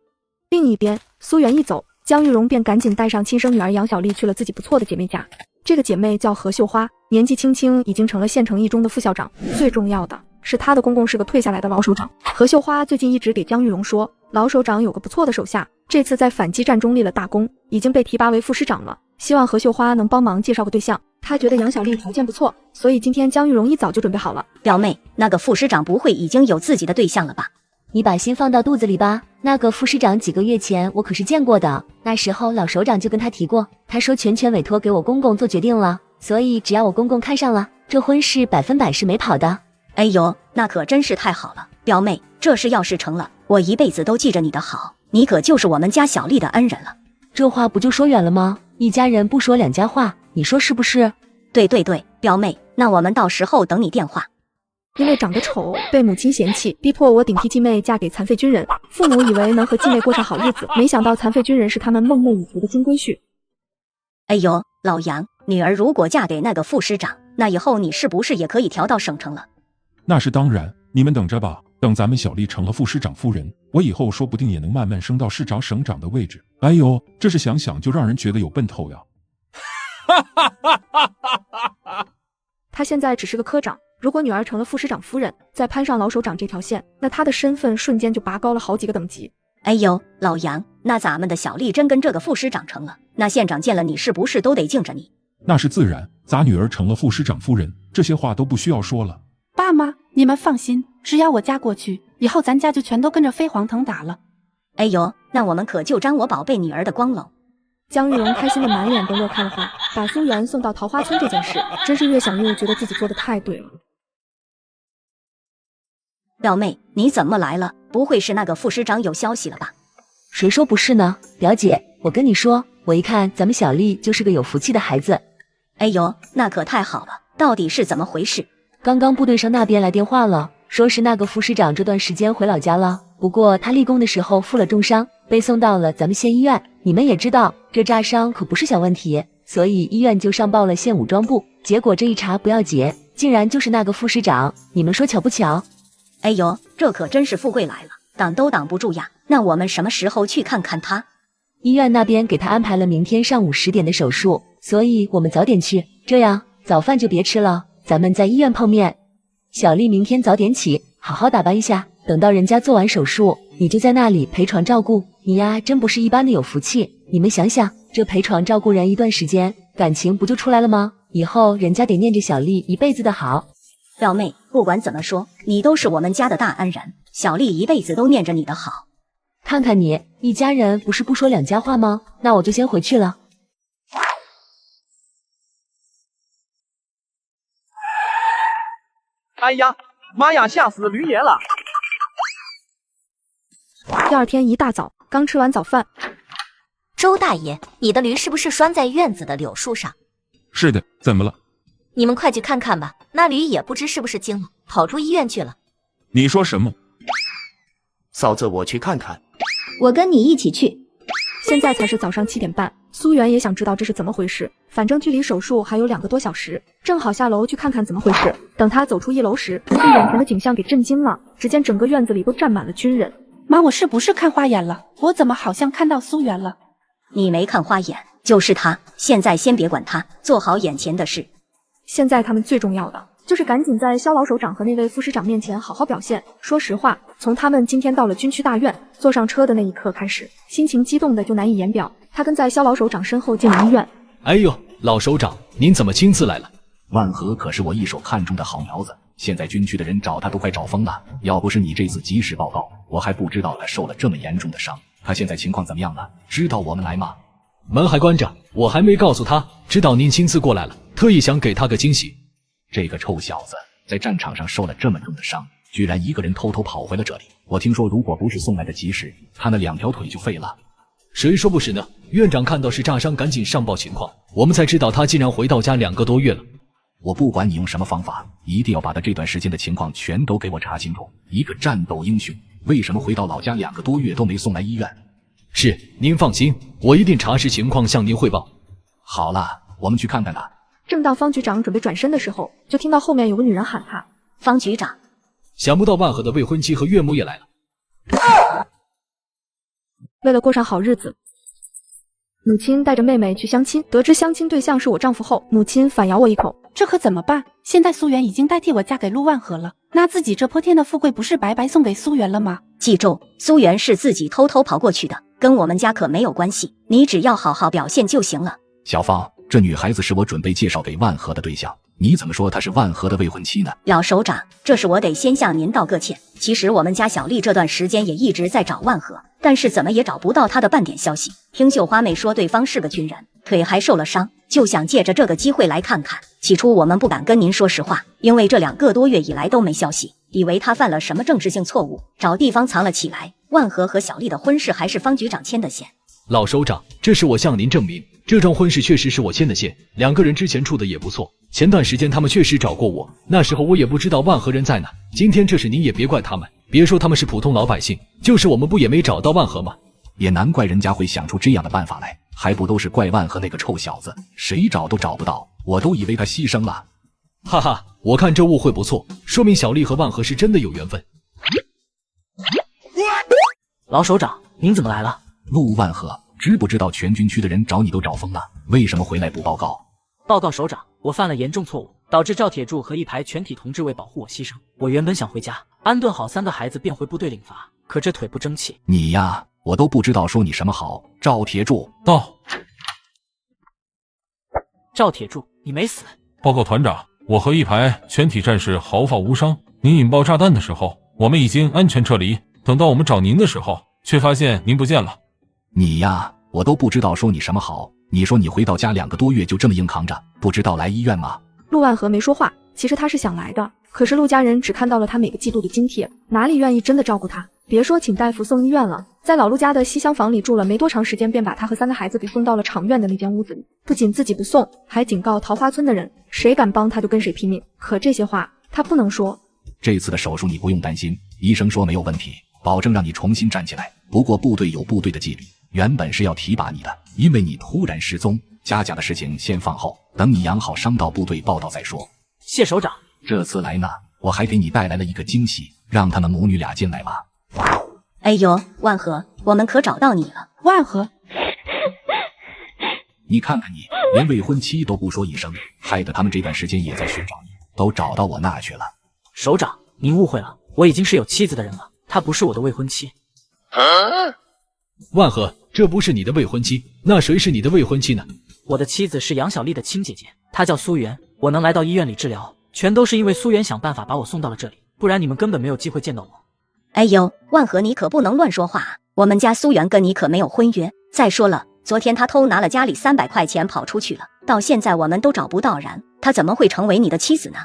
另一边，苏媛一走，江玉荣便赶紧带上亲生女儿杨小丽去了自己不错的姐妹家。这个姐妹叫何秀花，年纪轻轻已经成了县城一中的副校长。最重要的是，她的公公是个退下来的老首长。何秀花最近一直给江玉荣说，老首长有个不错的手下，这次在反击战中立了大功，已经被提拔为副师长了，希望何秀花能帮忙介绍个对象。她觉得杨小丽条件不错，所以今天江玉荣一早就准备好了。表妹，那个副师长不会已经有自己的对象了吧？你把心放到肚子里吧，那个副师长几个月前我可是见过的，那时候老首长就跟他提过，他说全权委托给我公公做决定了，所以只要我公公看上了，这婚事100%是没跑的。哎呦，那可真是太好了，表妹，这事要是成了，我一辈子都记着你的好，你可就是我们家小丽的恩人了。这话不就说远了吗？一家人不说两家话，你说是不是？对，表妹，那我们到时候等你电话。因为长得丑，被母亲嫌弃，逼迫我顶替继妹嫁给残废军人。父母以为能和继妹过上好日子，没想到残废军人是他们梦寐以求的金龟婿。哎呦，老杨，女儿如果嫁给那个副师长，那以后你是不是也可以调到省城了？那是当然，你们等着吧，等咱们小丽成了副师长夫人，我以后说不定也能慢慢升到市长、省长的位置。哎呦，这是想想就让人觉得有奔头呀！他现在只是个科长，如果女儿成了副师长夫人，再攀上老首长这条线，那他的身份瞬间就拔高了好几个等级。哎呦，老杨，那咱们的小丽真跟这个副师长成了，那县长见了你是不是都得敬着你？那是自然，咱女儿成了副师长夫人，这些话都不需要说了。爸妈，你们放心，只要我嫁过去，以后咱家就全都跟着飞黄腾达了。哎呦，那我们可就沾我宝贝女儿的光喽。江玉荣开心的满脸都乐开了花，把苏媛送到桃花村这件事，真是越想越觉得自己做的太对了。表妹，你怎么来了？不会是那个副师长有消息了吧？谁说不是呢？表姐，我跟你说，我一看咱们小丽就是个有福气的孩子。哎呦，那可太好了，到底是怎么回事？刚刚部队上那边来电话了，说是那个副师长这段时间回老家了，不过他立功的时候负了重伤，被送到了咱们县医院。你们也知道，这炸伤可不是小问题，所以医院就上报了县武装部。结果这一查不要紧，竟然就是那个副市长，你们说巧不巧？哎呦，这可真是富贵来了，挡都挡不住呀！那我们什么时候去看看他？医院那边给他安排了明天上午10点的手术，所以我们早点去，这样早饭就别吃了，咱们在医院碰面。小丽明天早点起，好好打扮一下，等到人家做完手术，你就在那里陪床照顾。你呀，真不是一般的有福气。你们想想，这陪床照顾人一段时间，感情不就出来了吗？以后人家得念着小丽一辈子的好。表妹，不管怎么说，你都是我们家的大恩人，小丽一辈子都念着你的好。看看你，一家人不是不说两家话吗？那我就先回去了。哎呀，妈呀，吓死驴爷了！第二天一大早，刚吃完早饭，周大爷，你的驴是不是拴在院子的柳树上？是的，怎么了？你们快去看看吧，那驴也不知是不是惊了，跑出医院去了。你说什么？嫂子，我去看看。我跟你一起去。现在才是早上7点半，苏媛也想知道这是怎么回事，反正距离手术还有2个多小时，正好下楼去看看怎么回事。等他走出1楼时，被眼前的景象给震惊了，只见整个院子里都站满了军人。妈，我是不是看花眼了？我怎么好像看到苏媛了？你没看花眼，就是他。现在先别管他，做好眼前的事。现在他们最重要的就是赶紧在肖老首长和那位副市长面前好好表现。说实话，从他们今天到了军区大院，坐上车的那一刻开始，心情激动的就难以言表。他跟在肖老首长身后进了医院。哎呦，老首长，您怎么亲自来了？万和可是我一手看中的好苗子，现在军区的人找他都快找疯了。要不是你这次及时报告，我还不知道他受了这么严重的伤。他现在情况怎么样了？知道我们来吗？门还关着，我还没告诉他，知道您亲自过来了，特意想给他个惊喜。这个臭小子在战场上受了这么重的伤，居然一个人偷偷跑回了这里。我听说如果不是送来的及时，他那2条腿就废了。谁说不是呢？院长看到是炸伤，赶紧上报情况，我们才知道他竟然回到家2个多月了。我不管你用什么方法，一定要把他这段时间的情况全都给我查清楚。一个战斗英雄，为什么回到老家2个多月都没送来医院？是，您放心，我一定查实情况向您汇报。好了，我们去看看他。正当方局长准备转身的时候，就听到后面有个女人喊他：“方局长！”想不到万和的未婚妻和岳母也来了。为了过上好日子，母亲带着妹妹去相亲，得知相亲对象是我丈夫后，母亲反咬我一口。这可怎么办？现在苏媛已经代替我嫁给陆万和了，那自己这泼天的富贵不是白白送给苏媛了吗？记住，苏媛是自己偷偷跑过去的，跟我们家可没有关系，你只要好好表现就行了。小芳，这女孩子是我准备介绍给万和的对象，你怎么说她是万和的未婚妻呢？老首长，这是我得先向您道个歉。其实我们家小丽这段时间也一直在找万和，但是怎么也找不到她的半点消息。听绣花妹说对方是个军人，腿还受了伤，就想借着这个机会来看看。起初我们不敢跟您说实话，因为这2个多月以来都没消息，以为他犯了什么政治性错误，找地方藏了起来。万和和小丽的婚事还是方局长牵的线。老首长，这是我向您证明，这桩婚事确实是我牵的线，2个人之前处的也不错。前段时间他们确实找过我，那时候我也不知道万和人在哪。今天这事您也别怪他们，别说他们是普通老百姓，就是我们不也没找到万和吗？也难怪人家会想出这样的办法来，还不都是怪万和那个臭小子，谁找都找不到，我都以为他牺牲了。哈哈，我看这误会不错，说明小丽和万和是真的有缘分。老首长，您怎么来了？陆万和，知不知道全军区的人找你都找疯了，为什么回来不报告？报告首长，我犯了严重错误，导致赵铁柱和一排全体同志为保护我牺牲。我原本想回家安顿好3个孩子便回部队领罚，可这腿不争气。你呀，我都不知道说你什么好。赵铁柱到。赵铁柱，你没死。报告团长，我和一排全体战士毫发无伤。您引爆炸弹的时候，我们已经安全撤离。等到我们找您的时候，却发现您不见了。你呀，我都不知道说你什么好。你说你回到家2个多月就这么硬扛着，不知道来医院吗？陆万和没说话，其实他是想来的，可是陆家人只看到了他每个季度的津贴，哪里愿意真的照顾他？别说请大夫送医院了，在老陆家的西厢房里住了没多长时间，便把他和3个孩子给送到了厂院的那间屋子里，不仅自己不送，还警告桃花村的人，谁敢帮他就跟谁拼命。可这些话他不能说。这次的手术你不用担心，医生说没有问题，保证让你重新站起来。不过部队有部队的纪律，原本是要提拔你的，因为你突然失踪，嘉奖的事情先放后，等你养好伤到部队报道再说。谢首长。这次来呢，我还给你带来了一个惊喜，让他们母女俩进来吧。哎呦，万和，我们可找到你了。万和，你看看你，连未婚妻都不说一声，害得他们这段时间也在寻找你，都找到我那去了。首长，您误会了，我已经是有妻子的人了，她不是我的未婚妻。万和，这不是你的未婚妻，那谁是你的未婚妻呢？我的妻子是杨小丽的亲姐姐，她叫苏媛。我能来到医院里治疗，全都是因为苏媛想办法把我送到了这里，不然你们根本没有机会见到我。哎呦，万和，你可不能乱说话，我们家苏媛跟你可没有婚约。再说了，昨天她偷拿了家里300块钱跑出去了，到现在我们都找不到人，她怎么会成为你的妻子呢？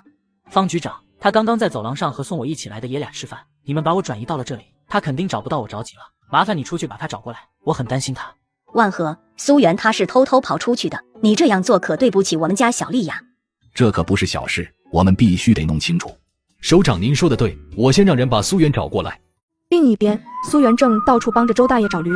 方局长，她刚刚在走廊上和送我一起来的爷俩吃饭，你们把我转移到了这里，她肯定找不到我着急了，麻烦你出去把她找过来，我很担心她。万和，苏媛她是偷跑出去的，你这样做可对不起我们家小丽呀。这可不是小事，我们必须得弄清楚。首长您说的对，我先让人把苏媛找过来。另一边，苏媛正到处帮着周大爷找驴。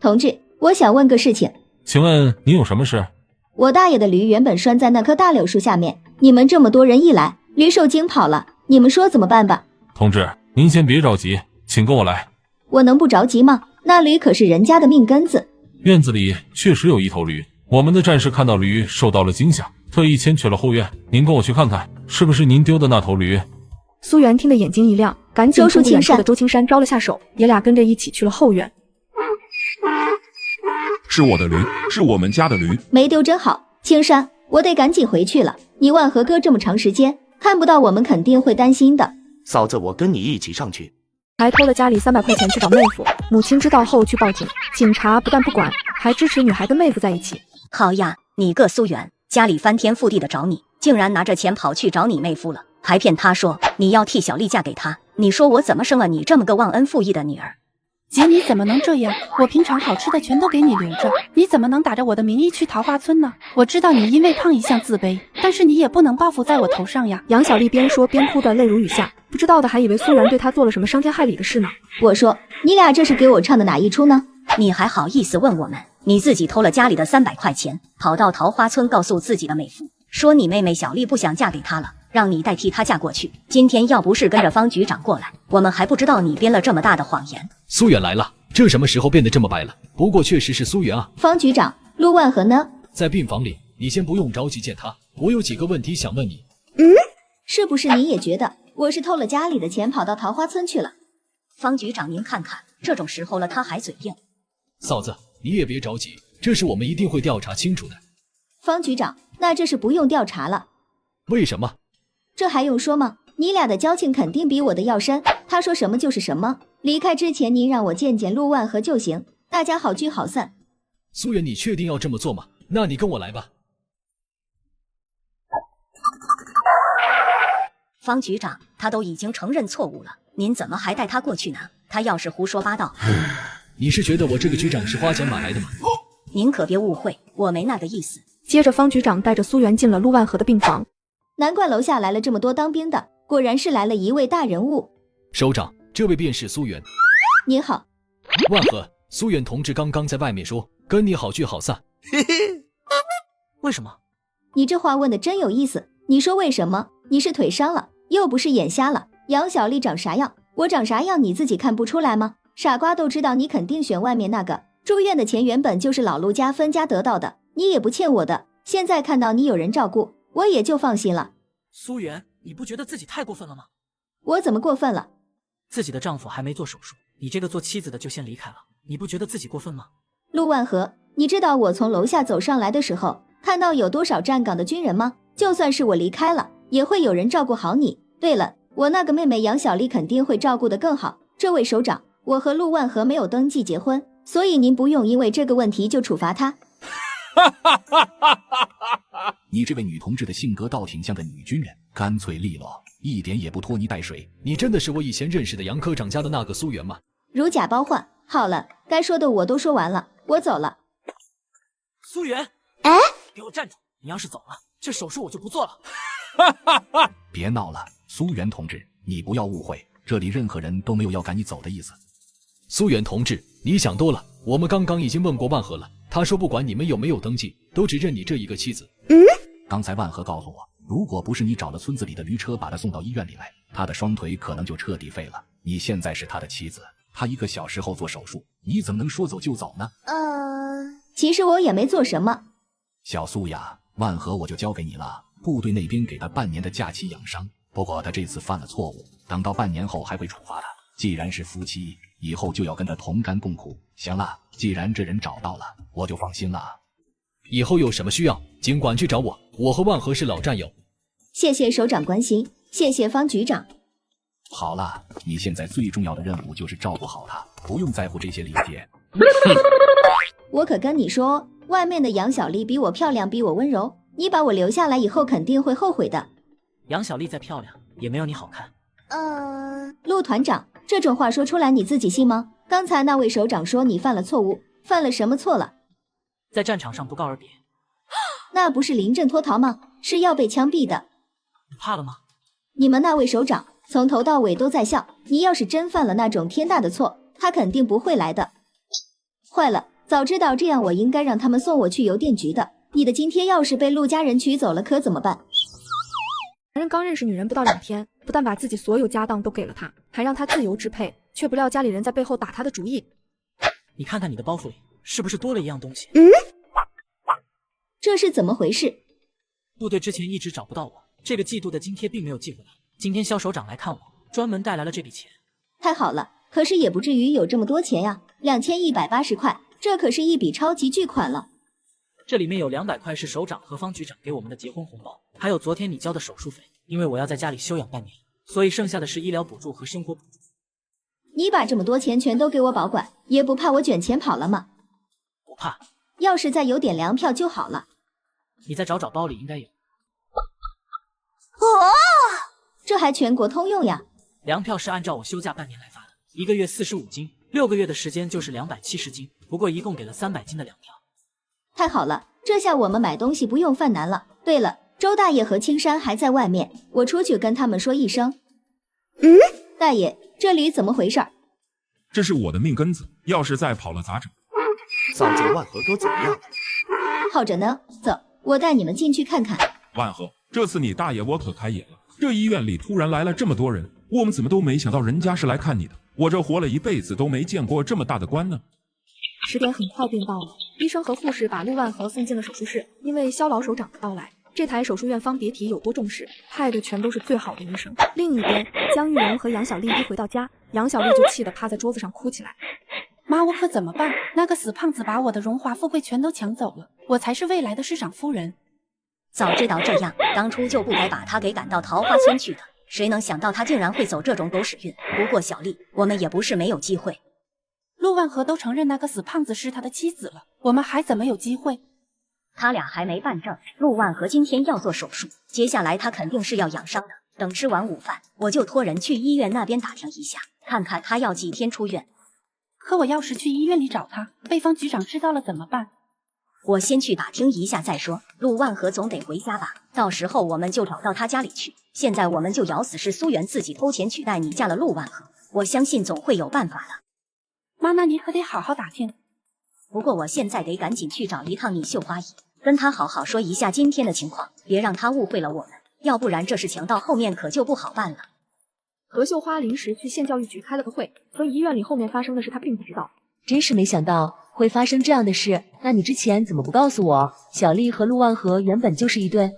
同志，我想问个事情。请问你有什么事？我大爷的驴原本拴在那棵大柳树下面，你们这么多人一来，驴受惊跑了，你们说怎么办吧？同志，您先别着急，请跟我来。我能不着急吗？那驴可是人家的命根子。院子里确实有一头驴，我们的战士看到驴受到了惊吓，特意牵去了后院。您跟我去看看，是不是您丢的那头驴？苏媛听得眼睛一亮，赶紧冲远处的周青山招了下手，爷俩跟着一起去了后院。是我的驴，是我们家的驴。没丢真好，青山，我得赶紧回去了。你万和哥这么长时间看不到我们，肯定会担心的。嫂子，我跟你一起上去。还偷了家里300块钱去找妹夫，母亲知道后去报警，警察不但不管，还支持女孩跟妹夫在一起。好呀，你个苏媛，家里翻天覆地的找你，竟然拿着钱跑去找你妹夫了，还骗他说你要替小丽嫁给他。你说我怎么生了你这么个忘恩负义的女儿？姐，你怎么能这样？我平常好吃的全都给你留着，你怎么能打着我的名义去桃花村呢？我知道你因为胖一向自卑，但是你也不能报复在我头上呀。杨小丽边说边哭得泪如雨下，不知道的还以为苏媛对她做了什么伤天害理的事呢。我说，你俩这是给我唱的哪一出呢？你还好意思问我们？你自己偷了家里的300块钱，跑到桃花村告诉自己的妹夫，说你妹妹小丽不想嫁给他了，让你代替她嫁过去。今天要不是跟着方局长过来，我们还不知道你编了这么大的谎言。苏媛来了，这什么时候变得这么白了？不过确实是苏媛啊。方局长，陆万和呢？在病房里，你先不用着急见他，我有几个问题想问你。是不是你也觉得我是偷了家里的钱跑到桃花村去了？方局长，您看看，这种时候了他还嘴硬。嫂子，你也别着急，这事我们一定会调查清楚的。方局长，那这是不用调查了。为什么？这还用说吗？你俩的交情肯定比我的要深，他说什么就是什么。离开之前您让我见见陆万和就行，大家好聚好散。苏媛，你确定要这么做吗？那你跟我来吧。方局长，他都已经承认错误了，您怎么还带他过去呢？他要是胡说八道，你是觉得我这个局长是花钱买来的吗？您可别误会，我没那个意思。接着，方局长带着苏媛进了陆万和的病房。难怪楼下来了这么多当兵的，果然是来了一位大人物。首长，这位便是苏媛。您好。万和，苏媛同志刚刚在外面说跟你好聚好散。为什么？你这话问的真有意思。你说为什么？你是腿伤了，又不是眼瞎了。杨小丽长啥样，我长啥样，你自己看不出来吗？傻瓜都知道你肯定选外面那个。住院的钱原本就是老陆家分家得到的，你也不欠我的。现在看到你有人照顾，我也就放心了。苏媛，你不觉得自己太过分了吗？我怎么过分了？自己的丈夫还没做手术，你这个做妻子的就先离开了，你不觉得自己过分吗？陆万和，你知道我从楼下走上来的时候，看到有多少站岗的军人吗？就算是我离开了，也会有人照顾好你。对了，我那个妹妹杨小丽肯定会照顾得更好。这位首长，我和陆万和没有登记结婚，所以您不用因为这个问题就处罚她。你这位女同志的性格倒挺像个女军人，干脆利落，一点也不拖泥带水。你真的是我以前认识的杨科长家的那个苏媛吗？如假包换。好了，该说的我都说完了，我走了。苏媛，给我站住！你要是走了，这手术我就不做了。别闹了，苏媛同志，你不要误会，这里任何人都没有要赶你走的意思。苏元同志，你想多了，我们刚刚已经问过万和了，他说不管你们有没有登记，都只认你这一个妻子。刚才万和告诉我，如果不是你找了村子里的驴车把他送到医院里来，他的双腿可能就彻底废了。你现在是他的妻子，他1个小时后做手术，你怎么能说走就走呢？其实我也没做什么。小苏呀，万和我就交给你了，部队那边给他半年的假期养伤。不过他这次犯了错误，等到半年后还会处罚他。既然是夫妻，以后就要跟他同甘共苦。行了，既然这人找到了，我就放心了。以后有什么需要，尽管去找我，我和万和是老战友。谢谢首长关心，谢谢方局长。好了，你现在最重要的任务就是照顾好他，不用在乎这些礼节。我可跟你说，外面的杨小丽比我漂亮，比我温柔，你把我留下来以后肯定会后悔的。杨小丽再漂亮，也没有你好看。陆团长，这种话说出来你自己信吗？刚才那位首长说你犯了错误，犯了什么错了？在战场上不告而别。那不是临阵脱逃吗？是要被枪毙的。你怕了吗？你们那位首长从头到尾都在笑，你要是真犯了那种天大的错，他肯定不会来的。坏了，早知道这样，我应该让他们送我去邮电局的。你的津贴要是被陆家人取走了，可怎么办？男人刚认识女人不到2天，不但把自己所有家当都给了她，还让她自由支配，却不料家里人在背后打她的主意。你看看你的包袱里是不是多了一样东西？这是怎么回事？部队之前一直找不到我，这个季度的津贴并没有寄回来。今天肖首长来看我，专门带来了这笔钱。太好了，可是也不至于有这么多钱呀，2180块，这可是一笔超级巨款了。这里面有200块是首长和方局长给我们的结婚红包，还有昨天你交的手术费。因为我要在家里休养半年，所以剩下的是医疗补助和生活补助。你把这么多钱全都给我保管，也不怕我卷钱跑了吗？不怕。要是再有点粮票就好了。你再找找，包里应该有。这还全国通用呀？粮票是按照我休假半年来发的，1个月45斤，6个月的时间就是270斤，不过一共给了300斤的粮票。太好了，这下我们买东西不用犯难了。对了，周大爷和青山还在外面，我出去跟他们说一声。大爷，这里怎么回事？这是我的命根子，要是再跑了咋整？嫂子，万和哥怎么样了？好着呢，走，我带你们进去看看。万和，这次你大爷我可开眼了，这医院里突然来了这么多人，我们怎么都没想到人家是来看你的。我这活了一辈子都没见过这么大的官呢。10点很快便到了，医生和护士把陆万和送进了手术室。因为肖老首长的到来，这台手术院方别提有多重视，派的全都是最好的医生。另一边，江玉荣和杨小丽一回到家，杨小丽就气得趴在桌子上哭起来。妈，我可怎么办？那个死胖子把我的荣华富贵全都抢走了，我才是未来的市长夫人。早知道这样，当初就不该把他给赶到桃花村去的。谁能想到他竟然会走这种狗屎运？不过小丽，我们也不是没有机会。陆万和都承认那个死胖子是他的妻子了，我们还怎么有机会？他俩还没办证，陆万和今天要做手术，接下来他肯定是要养伤的。等吃完午饭，我就托人去医院那边打听一下，看看他要几天出院。可我要是去医院里找他，被方局长知道了怎么办？我先去打听一下再说。陆万和总得回家吧，到时候我们就找到他家里去。现在我们就咬死是苏媛自己偷钱取代你嫁了陆万和，我相信总会有办法的。妈，那你可得好好打听。不过我现在得赶紧去找一趟你秀花姨，跟她好好说一下今天的情况，别让她误会了我们，要不然这事情到后面可就不好办了。何秀花临时去县教育局开了个会，所以医院里后面发生的事她并不知道。真是没想到会发生这样的事，那你之前怎么不告诉我？小丽和陆万和原本就是一对。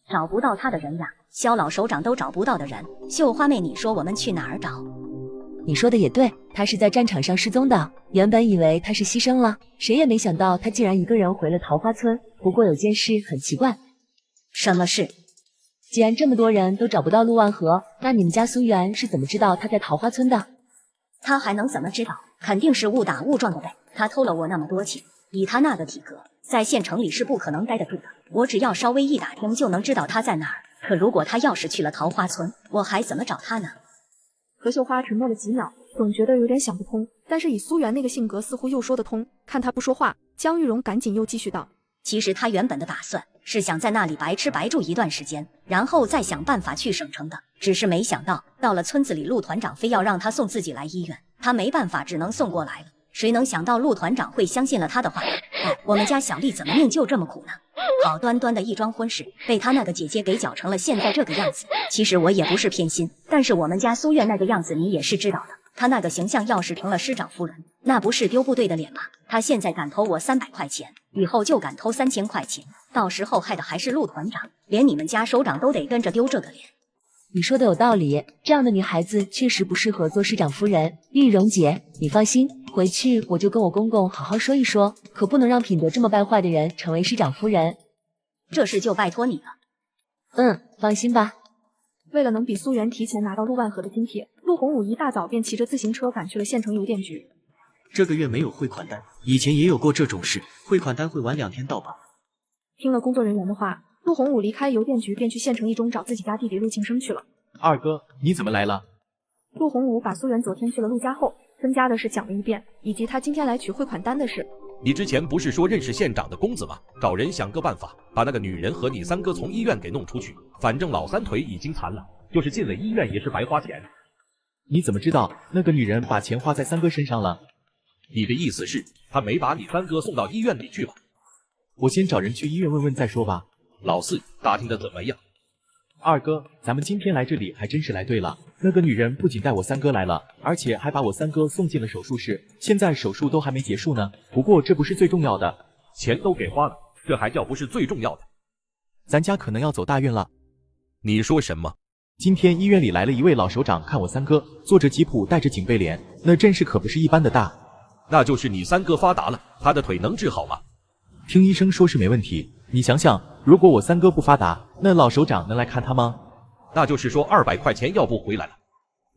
找不到他的人呀，肖老首长都找不到的人，秀花妹，你说我们去哪儿找？你说的也对，他是在战场上失踪的，原本以为他是牺牲了，谁也没想到他竟然一个人回了桃花村。不过有件事很奇怪。什么事？既然这么多人都找不到陆万和，那你们家苏媛是怎么知道他在桃花村的？他还能怎么知道？肯定是误打误撞的呗。他偷了我那么多钱，以他那个体格，在县城里是不可能待得住的。我只要稍微一打听就能知道他在哪儿。可如果他要是去了桃花村，我还怎么找他呢？何秀花沉默了几秒，总觉得有点想不通，但是以苏媛那个性格，似乎又说得通。看他不说话，江玉荣赶紧又继续道：其实他原本的打算是想在那里白吃白住一段时间，然后再想办法去省城的。只是没想到到了村子里，陆团长非要让他送自己来医院，他没办法，只能送过来了。谁能想到陆团长会相信了他的话？哎，我们家小丽怎么命就这么苦呢？好端端的一桩婚事，被他那个姐姐给搅成了现在这个样子。其实我也不是偏心，但是我们家苏月那个样子你也是知道的，她那个形象要是成了师长夫人，那不是丢部队的脸吗？她现在敢投我300块钱，以后就敢投3000块钱，到时候害的还是陆团长，连你们家首长都得跟着丢这个脸。你说的有道理，这样的女孩子确实不适合做师长夫人。玉蓉姐，你放心，回去我就跟我公公好好说一说，可不能让品德这么败坏的人成为师长夫人。这事就拜托你了。放心吧。为了能比苏媛提前拿到陆万和的津贴，陆洪武一大早便骑着自行车赶去了县城邮电局。这个月没有汇款单，以前也有过这种事，汇款单会晚2天到吧？听了工作人员的话，陆洪武离开邮电局便去县城一中找自己家弟弟陆庆生去了。二哥，你怎么来了？陆洪武把苏媛昨天去了陆家后，分家的事讲了一遍，以及他今天来取汇款单的事。你之前不是说认识县长的公子吗？找人想个办法，把那个女人和你三哥从医院给弄出去。反正老三腿已经残了，就是进了医院也是白花钱。你怎么知道那个女人把钱花在三哥身上了？你的意思是，她没把你三哥送到医院里去吧？我先找人去医院问问再说吧。老四打听的怎么样？二哥，咱们今天来这里还真是来对了。那个女人不仅带我三哥来了，而且还把我三哥送进了手术室。现在手术都还没结束呢。不过这不是最重要的，钱都给花了，这还叫不是最重要的？咱家可能要走大运了。你说什么？今天医院里来了一位老首长看我三哥，坐着吉普，带着警备连，那阵势可不是一般的大。那就是你三哥发达了，他的腿能治好吗？听医生说是没问题。你想想，如果我三哥不发达，那老首长能来看他吗？那就是说200块钱要不回来了。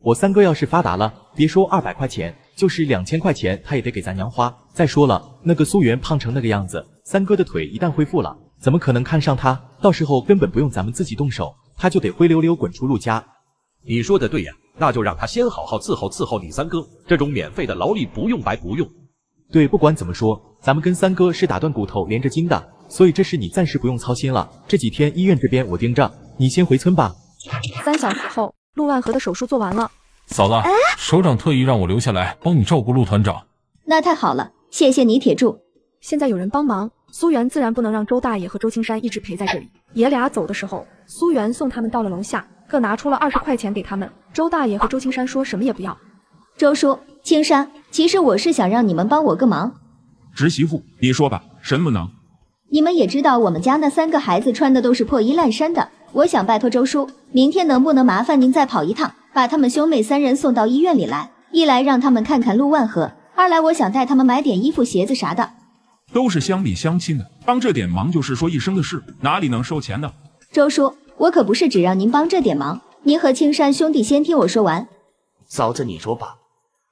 我三哥要是发达了，别说200块钱，就是2000块钱他也得给咱娘花。再说了，那个苏媛胖成那个样子，三哥的腿一旦恢复了，怎么可能看上他？到时候根本不用咱们自己动手，他就得灰溜溜滚出陆家。你说的对呀，那就让他先好好伺候你三哥，这种免费的劳力不用白不用。对，不管怎么说，咱们跟三哥是打断骨头连着筋的，所以这事你暂时不用操心了。这几天医院这边我盯着，你先回村吧。3小时后，陆万和的手术做完了。嫂子，首长特意让我留下来帮你照顾陆团长。那太好了，谢谢你铁柱。现在有人帮忙，苏媛自然不能让周大爷和周青山一直陪在这里。爷俩走的时候，苏媛送他们到了楼下，各拿出了20块钱给他们。周大爷和周青山说什么也不要。周叔，青山，其实我是想让你们帮我个忙。侄媳妇，你说吧，什么能？你们也知道我们家那3个孩子穿的都是破衣烂衫的，我想拜托周叔，明天能不能麻烦您再跑一趟，把他们兄妹3人送到医院里来，一来让他们看看陆万和，二来我想带他们买点衣服鞋子啥的。都是乡里乡亲的，帮这点忙就是说一声的事，哪里能收钱呢？周叔，我可不是只让您帮这点忙，您和青山兄弟先听我说完。嫂子，你说吧。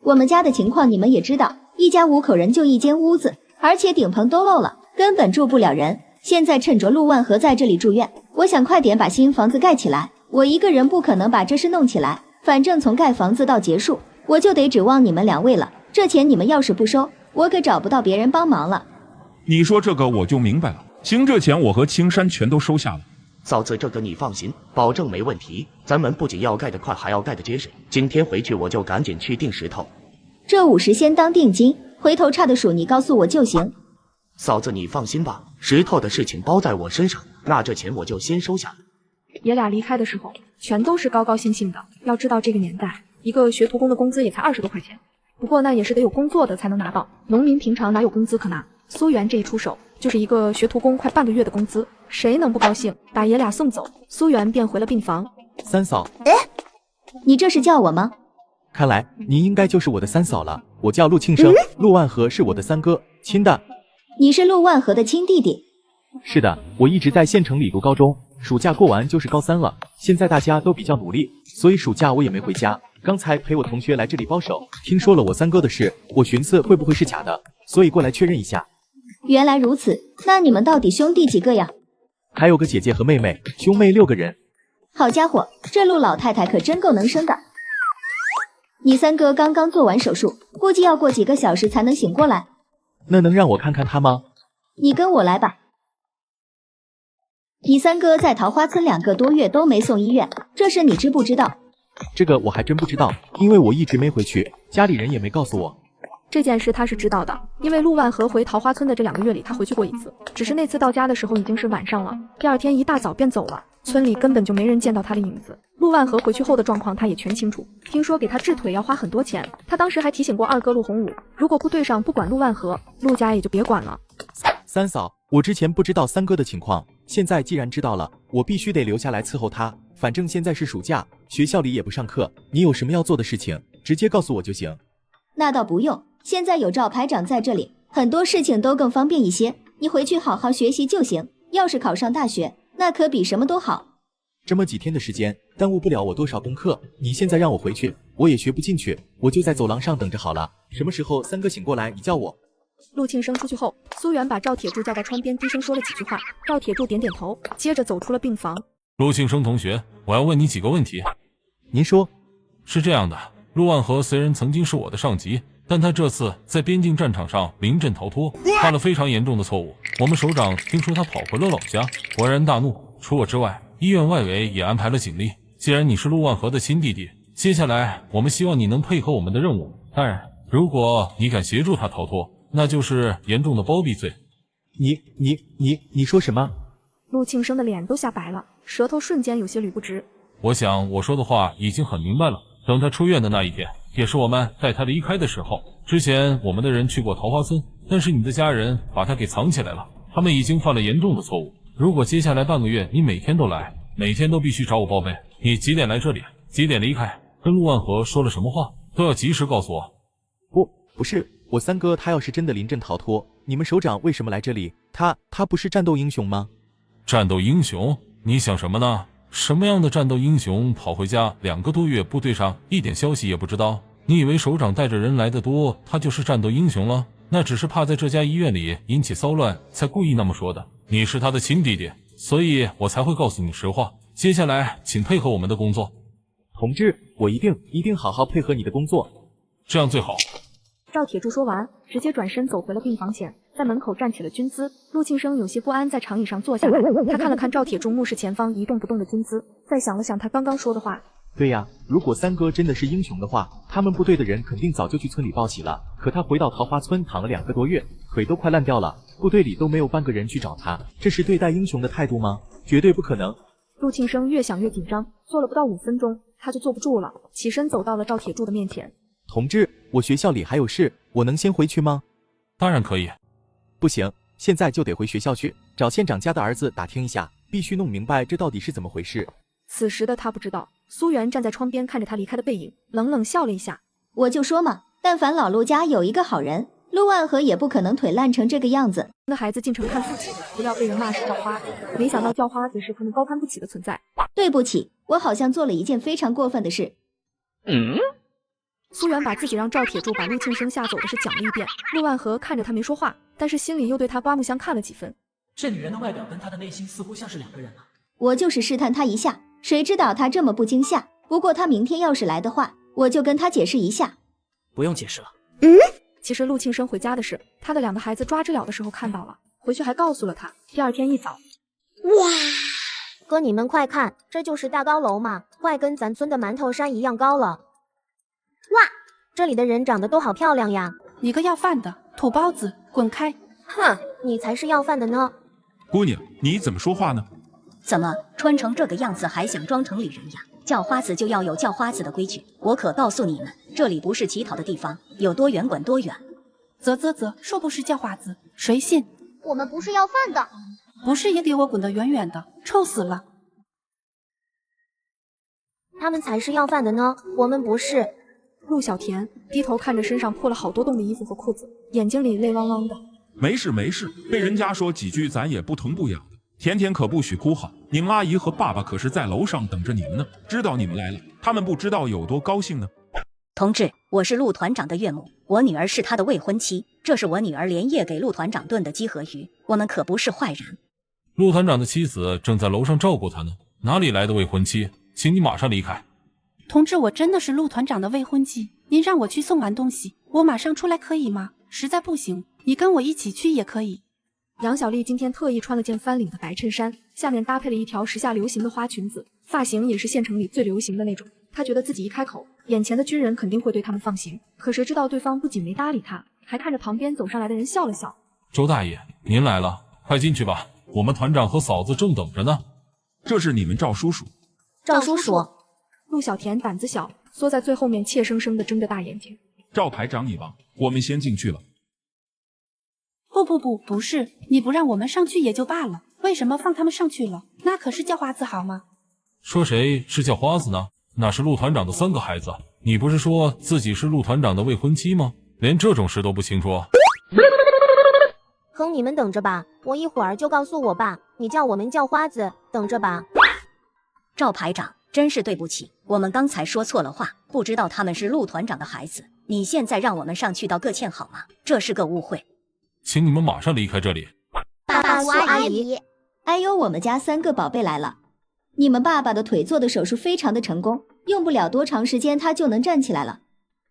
我们家的情况你们也知道，一家5口人就一间屋子，而且顶棚都漏了，根本住不了人。现在趁着陆万和在这里住院，我想快点把新房子盖起来。我一个人不可能把这事弄起来，反正从盖房子到结束，我就得指望你们2位了。这钱你们要是不收，我可找不到别人帮忙了。你说这个我就明白了，行，这钱我和青山全都收下了。嫂子，这个你放心，保证没问题。咱们不仅要盖得快，还要盖得结实。今天回去我就赶紧去订石头。这50先当定金，回头差的数你告诉我就行。嫂子，你放心吧，石头的事情包在我身上，那这钱我就先收下了。爷俩离开的时候，全都是高高兴兴的。要知道这个年代，一个学徒工的工资也才20多块钱，不过那也是得有工作的才能拿到，农民平常哪有工资可拿？苏媛这一出手，就是一个学徒工快半个月的工资，谁能不高兴？把爷俩送走，苏媛便回了病房。三嫂，你这是叫我吗？看来您应该就是我的三嫂了。我叫陆庆生，陆万和是我的三哥，亲的。你是陆万和的亲弟弟？是的，我一直在县城里读高中，暑假过完就是高3了。现在大家都比较努力，所以暑假我也没回家。刚才陪我同学来这里包手，听说了我三哥的事，我寻思会不会是假的，所以过来确认一下。原来如此，那你们到底兄弟几个呀？还有个姐姐和妹妹，兄妹6个人。好家伙，这陆老太太可真够能生的。你三哥刚刚做完手术，估计要过几个小时才能醒过来。那能让我看看他吗？你跟我来吧。你三哥在桃花村2个多月都没送医院，这事你知不知道？这个我还真不知道，因为我一直没回去，家里人也没告诉我。这件事他是知道的，因为陆万和回桃花村的这2个月里，他回去过一次，只是那次到家的时候已经是晚上了，第2天一大早便走了，村里根本就没人见到他的影子。陆万和回去后的状况他也全清楚，听说给他治腿要花很多钱，他当时还提醒过二哥陆洪武，如果部队上不管陆万和，陆家也就别管了。三嫂，我之前不知道三哥的情况，现在既然知道了，我必须得留下来伺候他。反正现在是暑假，学校里也不上课，你有什么要做的事情，直接告诉我就行。那倒不用，现在有赵排长在这里，很多事情都更方便一些，你回去好好学习就行。要是考上大学，那可比什么都好。这么几天的时间，耽误不了我多少功课。你现在让我回去，我也学不进去，我就在走廊上等着好了。什么时候三哥醒过来，你叫我。陆庆生出去后，苏元把赵铁柱叫到窗边，低声说了几句话。赵铁柱点点头，接着走出了病房。陆庆生同学，我要问你几个问题。您说。是这样的，陆万和虽然曾经是我的上级，但他这次在边境战场上临阵逃脱，犯了非常严重的错误。我们首长听说他跑回了老家，勃然大怒。除我之外，医院外围也安排了警力。既然你是陆万和的亲弟弟，接下来我们希望你能配合我们的任务。当然，如果你敢协助他逃脱，那就是严重的包庇罪。你说什么？陆庆生的脸都吓白了，舌头瞬间有些捋不直。我想我说的话已经很明白了。等他出院的那一天，也是我们带他离开的时候。之前我们的人去过桃花村，但是你的家人把他给藏起来了，他们已经犯了严重的错误。如果接下来半个月你每天都来，每天都必须找我报备，你几点来这里，几点离开，跟陆万和说了什么话，都要及时告诉我。不是，我三哥他要是真的临阵逃脱，你们首长为什么来这里？他不是战斗英雄吗？战斗英雄？你想什么呢？什么样的战斗英雄跑回家2个多月，部队上一点消息也不知道？你以为首长带着人来的多，他就是战斗英雄了？那只是怕在这家医院里引起骚乱，才故意那么说的。你是他的亲弟弟，所以我才会告诉你实话。接下来请配合我们的工作。同志，我一定好好配合你的工作，这样最好。赵铁柱说完，直接转身走回了病房前，在门口站起了军姿。陆庆生有些不安，在长椅上坐下来。他看了看赵铁柱目视前方一动不动的军姿，再想了想他刚刚说的话。对呀，如果三哥真的是英雄的话，他们部队的人肯定早就去村里报喜了。可他回到桃花村躺了2个多月，腿都快烂掉了，部队里都没有半个人去找他，这是对待英雄的态度吗？绝对不可能。陆庆生越想越紧张，坐了不到5分钟，他就坐不住了，起身走到了赵铁柱的面前。同志，我学校里还有事，我能先回去吗？当然可以。不行，现在就得回学校去，找县长家的儿子打听一下，必须弄明白这到底是怎么回事。此时的他不知道，苏元站在窗边看着他离开的背影，冷冷笑了一下。我就说嘛，但凡老陆家有一个好人，陆万和也不可能腿烂成这个样子。那孩子进城看父亲，不要被人骂是叫花子，没想到叫花子是他们高攀不起的存在。对不起，我好像做了一件非常过分的事。苏元把自己让赵铁柱把陆庆生吓走的事讲了一遍。陆万和看着他没说话，但是心里又对他刮目相看了几分。这女人的外表跟她的内心似乎像是2个人啊。我就是试探他一下，谁知道他这么不惊吓。不过他明天要是来的话，我就跟他解释一下。不用解释了。其实陆庆生回家的事，他的2个孩子抓知了的时候看到了，回去还告诉了他。第2天一早，哇！哥，你们快看，这就是大高楼嘛，快跟咱村的馒头山一样高了。哇，这里的人长得都好漂亮呀！你个要饭的，土包子，滚开！哼，你才是要饭的呢。姑娘，你怎么说话呢？怎么穿成这个样子还想装成里人呀？叫花子就要有叫花子的规矩，我可告诉你们，这里不是乞讨的地方，有多远滚多远。说不是叫花子，谁信？我们不是要饭的，不是也给我滚得远远的，臭死了！他们才是要饭的呢，我们不是。陆小田低头看着身上破了好多洞的衣服和裤子，眼睛里泪汪汪的。没事没事，被人家说几句咱也不疼不痒的。甜甜可不许哭哈，你们阿姨和爸爸可是在楼上等着你们呢，知道你们来了，他们不知道有多高兴呢。同志，我是陆团长的岳母，我女儿是他的未婚妻，这是我女儿连夜给陆团长炖的鸡和鱼，我们可不是坏人。陆团长的妻子正在楼上照顾他呢，哪里来的未婚妻？请你马上离开。同志，我真的是陆团长的未婚妻，您让我去送完东西，我马上出来可以吗？实在不行，你跟我一起去也可以。杨小丽今天特意穿了件翻领的白衬衫，下面搭配了一条时下流行的花裙子，发型也是县城里最流行的那种。他觉得自己一开口，眼前的军人肯定会对他们放行，可谁知道对方不仅没搭理他，还看着旁边走上来的人笑了笑。周大爷，您来了，快进去吧，我们团长和嫂子正等着呢。这是你们赵叔叔。赵叔叔。陆小田胆子小，缩在最后面，怯生生地睁着大眼睛。赵排长你忙，我们先进去了。不是，你不让我们上去也就罢了，为什么放他们上去了？那可是叫花子好吗？说谁是叫花子呢？那是陆团长的3个孩子，你不是说自己是陆团长的未婚妻吗？连这种事都不清楚？哼，你们等着吧，我一会儿就告诉我爸，你叫我们叫花子，等着吧。赵排长，真是对不起，我们刚才说错了话，不知道他们是陆团长的孩子，你现在让我们上去道个歉好吗？这是个误会。请你们马上离开这里。爸爸、苏阿姨，哎呦，我们家3个宝贝来了。你们爸爸的腿做的手术非常的成功，用不了多长时间他就能站起来了。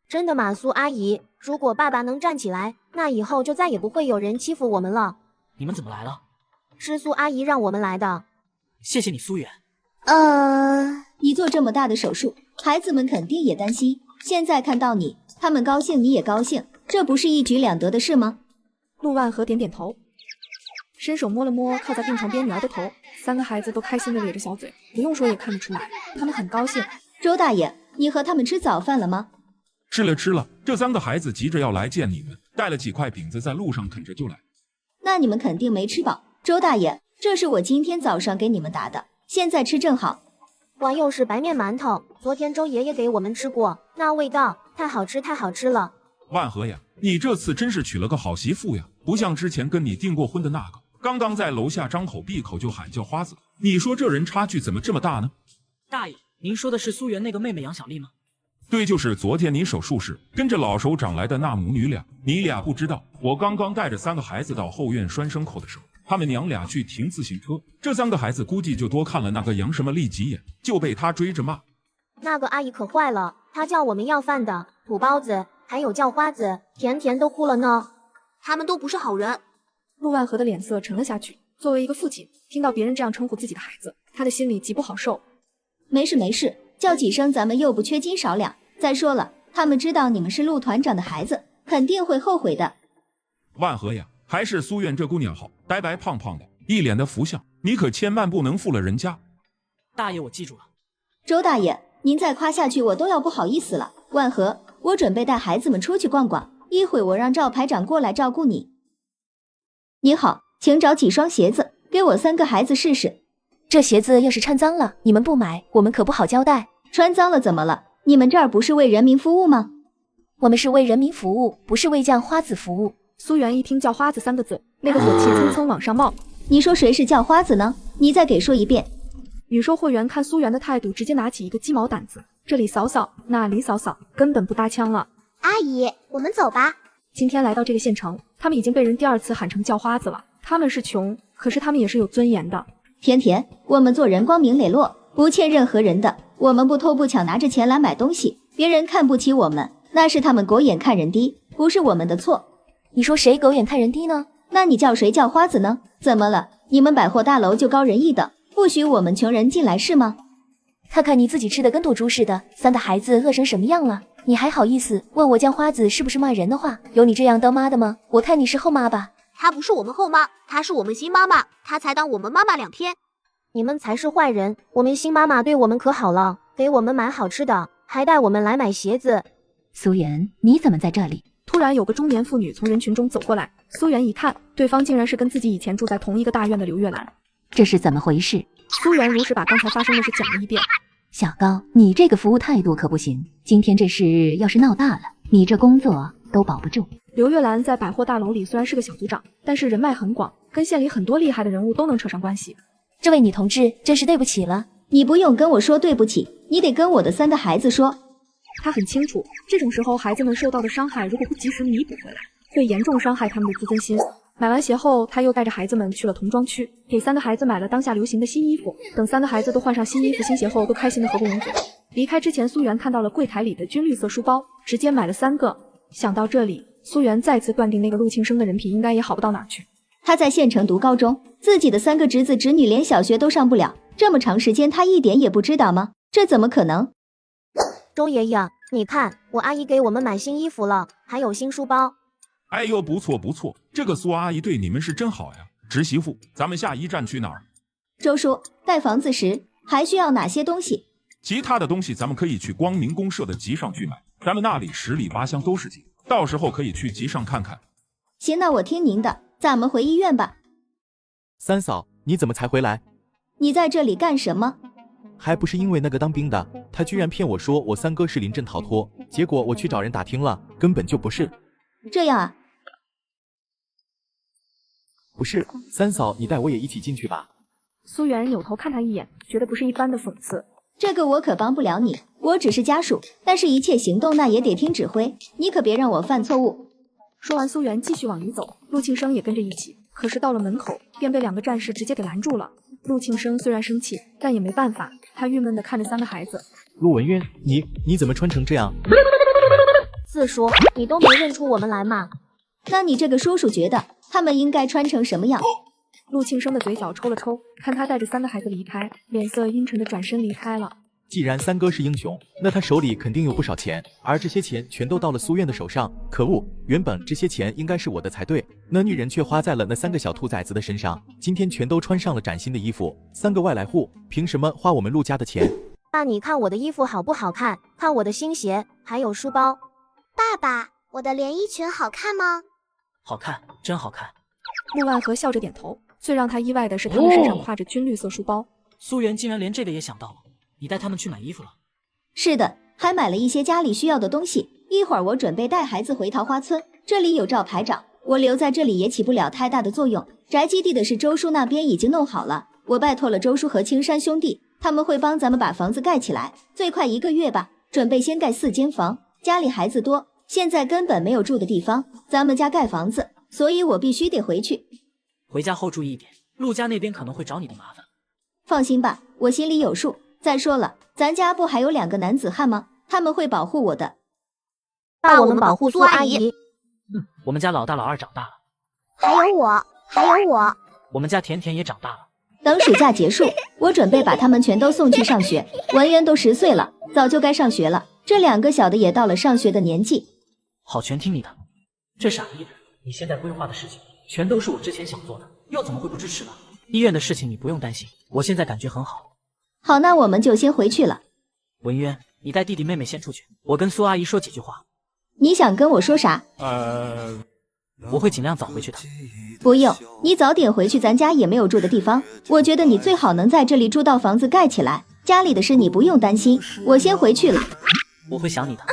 真的吗，苏阿姨？如果爸爸能站起来，那以后就再也不会有人欺负我们了。你们怎么来了？是苏阿姨让我们来的。谢谢你，苏远。你做这么大的手术，孩子们肯定也担心。现在看到你，他们高兴，你也高兴，这不是一举两得的事吗？陆万和点点头，伸手摸了摸靠在病床边女儿的头，3个孩子都开心的咧着小嘴，不用说也看得出来，他们很高兴。周大爷，你和他们吃早饭了吗？吃了，这3个孩子急着要来见你们，带了几块饼子在路上啃着就来。那你们肯定没吃饱。周大爷，这是我今天早上给你们打的，现在吃正好。哇，又是白面馒头，昨天周爷爷给我们吃过，那味道太好吃了。万和呀，你这次真是娶了个好媳妇呀，不像之前跟你订过婚的那个，刚刚在楼下张口闭口就喊叫花子，你说这人差距怎么这么大呢？大爷，您说的是苏媛那个妹妹杨小丽吗？对，就是昨天你手术时跟着老首长来的那母女俩。你俩不知道，我刚刚带着3个孩子到后院拴牲口的时候，他们娘俩去停自行车，这3个孩子估计就多看了那个杨什么丽几眼，就被他追着骂。那个阿姨可坏了，她叫我们要饭的土包子，还有叫花子，甜甜都哭了呢。他们都不是好人。陆万和的脸色沉了下去。作为一个父亲，听到别人这样称呼自己的孩子，他的心里极不好受。没事，叫几声咱们又不缺斤少两。再说了，他们知道你们是陆团长的孩子，肯定会后悔的。万和呀，还是苏苑这姑娘好，白白胖胖的，一脸的福相，你可千万不能负了人家。大爷，我记住了。周大爷，您再夸下去我都要不好意思了。万和，我准备带孩子们出去逛逛，一会我让赵排长过来照顾你。你好，请找几双鞋子，给我3个孩子试试。这鞋子要是穿脏了，你们不买，我们可不好交代。穿脏了怎么了？你们这儿不是为人民服务吗？我们是为人民服务，不是为叫花子服务。苏媛一听叫花子3个字，那个火气蹭蹭往上冒。你说谁是叫花子呢？你再给说一遍。女售货员看苏媛的态度，直接拿起一个鸡毛掸子，这里扫扫，那里扫扫，根本不搭腔了。阿姨，我们走吧。今天来到这个县城，他们已经被人第2次喊成叫花子了。他们是穷，可是他们也是有尊严的。甜甜，我们做人光明磊落，不欠任何人的。我们不偷不抢，拿着钱来买东西，别人看不起我们，那是他们狗眼看人低，不是我们的错。你说谁狗眼看人低呢？那你叫谁叫花子呢？怎么了？你们百货大楼就高人一等，不许我们穷人进来是吗？看看你自己吃的跟土猪似的，3个孩子饿成什么样了，你还好意思问我叫花子是不是骂人的话？有你这样当妈的吗？我看你是后妈吧。她不是我们后妈，她是我们新妈妈，她才当我们妈妈2天。你们才是坏人，我们新妈妈对我们可好了，给我们买好吃的，还带我们来买鞋子。苏媛，你怎么在这里？突然有个中年妇女从人群中走过来，苏媛一看，对方竟然是跟自己以前住在同一个大院的刘月兰。这是怎么回事？苏媛如实把刚才发生的事讲了一遍。小高，你这个服务态度可不行，今天这事要是闹大了，你这工作都保不住。刘月兰在百货大楼里虽然是个小组长，但是人脉很广，跟县里很多厉害的人物都能扯上关系。这位女同志，真是对不起了。你不用跟我说对不起，你得跟我的3个孩子说。他很清楚，这种时候孩子们受到的伤害，如果不及时弥补回来，会严重伤害他们的自尊心。买完鞋后，他又带着孩子们去了童装区，给3个孩子买了当下流行的新衣服。等3个孩子都换上新衣服、新鞋后，都开心的合不拢嘴。离开之前，苏媛看到了柜台里的军绿色书包，直接买了3个。想到这里，苏媛再次断定那个陆庆生的人品应该也好不到哪去。他在县城读高中，自己的3个侄子侄女连小学都上不了，这么长时间他一点也不知道吗？这怎么可能？周爷爷，你看我阿姨给我们买新衣服了，还有新书包。哎呦，不错不错，这个苏阿姨对你们是真好呀。侄媳妇，咱们下一站去哪儿？周叔，盖房子时还需要哪些东西？其他的东西咱们可以去光明公社的集上去买，咱们那里十里八乡都是集，到时候可以去集上看看。行，那我听您的，咱们回医院吧。三嫂，你怎么才回来？你在这里干什么？还不是因为那个当兵的，他居然骗我说我3哥是临阵逃脱，结果我去找人打听了，根本就不是。这样啊？不是，三嫂，你带我也一起进去吧。苏媛扭头看他一眼，觉得不是一般的讽刺。这个我可帮不了你，我只是家属，但是一切行动那也得听指挥，你可别让我犯错误。说完，苏媛继续往里走，陆庆生也跟着一起。可是到了门口，便被2个战士直接给拦住了。陆庆生虽然生气，但也没办法，他郁闷地看着3个孩子。陆文渊，你怎么穿成这样？四叔，你都没认出我们来吗？那你这个叔叔觉得他们应该穿成什么样？陆庆生的嘴角抽了抽，看他带着3个孩子离开，脸色阴沉的转身离开了。既然三哥是英雄，那他手里肯定有不少钱，而这些钱全都到了苏院的手上。可恶，原本这些钱应该是我的才对，那女人却花在了那3个小兔崽子的身上，今天全都穿上了崭新的衣服。3个外来户凭什么花我们陆家的钱？爸，你看我的衣服好不好看？看我的新鞋，还有书包。爸爸，我的连衣裙好看吗？好看，真好看。陆万和笑着点头。最让他意外的是，他们身上挎着军绿色书包。苏媛竟然连这个也想到了。你带他们去买衣服了？是的，还买了一些家里需要的东西。一会儿我准备带孩子回桃花村，这里有赵排长，我留在这里也起不了太大的作用。宅基地的事周叔那边已经弄好了，我拜托了周叔和青山兄弟，他们会帮咱们把房子盖起来，最快1个月吧。准备先盖4间房，家里孩子多，现在根本没有住的地方，咱们家盖房子，所以我必须得回去。回家后注意一点，陆家那边可能会找你的麻烦。放心吧，我心里有数。再说了，咱家不还有2个男子汉吗？他们会保护我的。爸，我们保护苏阿姨。我们家老大老二长大了。还有我。我们家甜甜也长大了。等暑假结束，我准备把他们全都送去上学。文渊都10岁了，早就该上学了。这2个小的也到了上学的年纪。好，全听你的。这傻逼的，你现在规划的事情全都是我之前想做的，又怎么会不支持呢？医院的事情你不用担心，我现在感觉很好。好，那我们就先回去了。文渊，你带弟弟妹妹先出去，我跟苏阿姨说几句话。你想跟我说啥？我会尽量早回去的。不用，你早点回去，咱家也没有住的地方。我觉得你最好能在这里住到房子盖起来，家里的事你不用担心。我先回去了。我会想你的。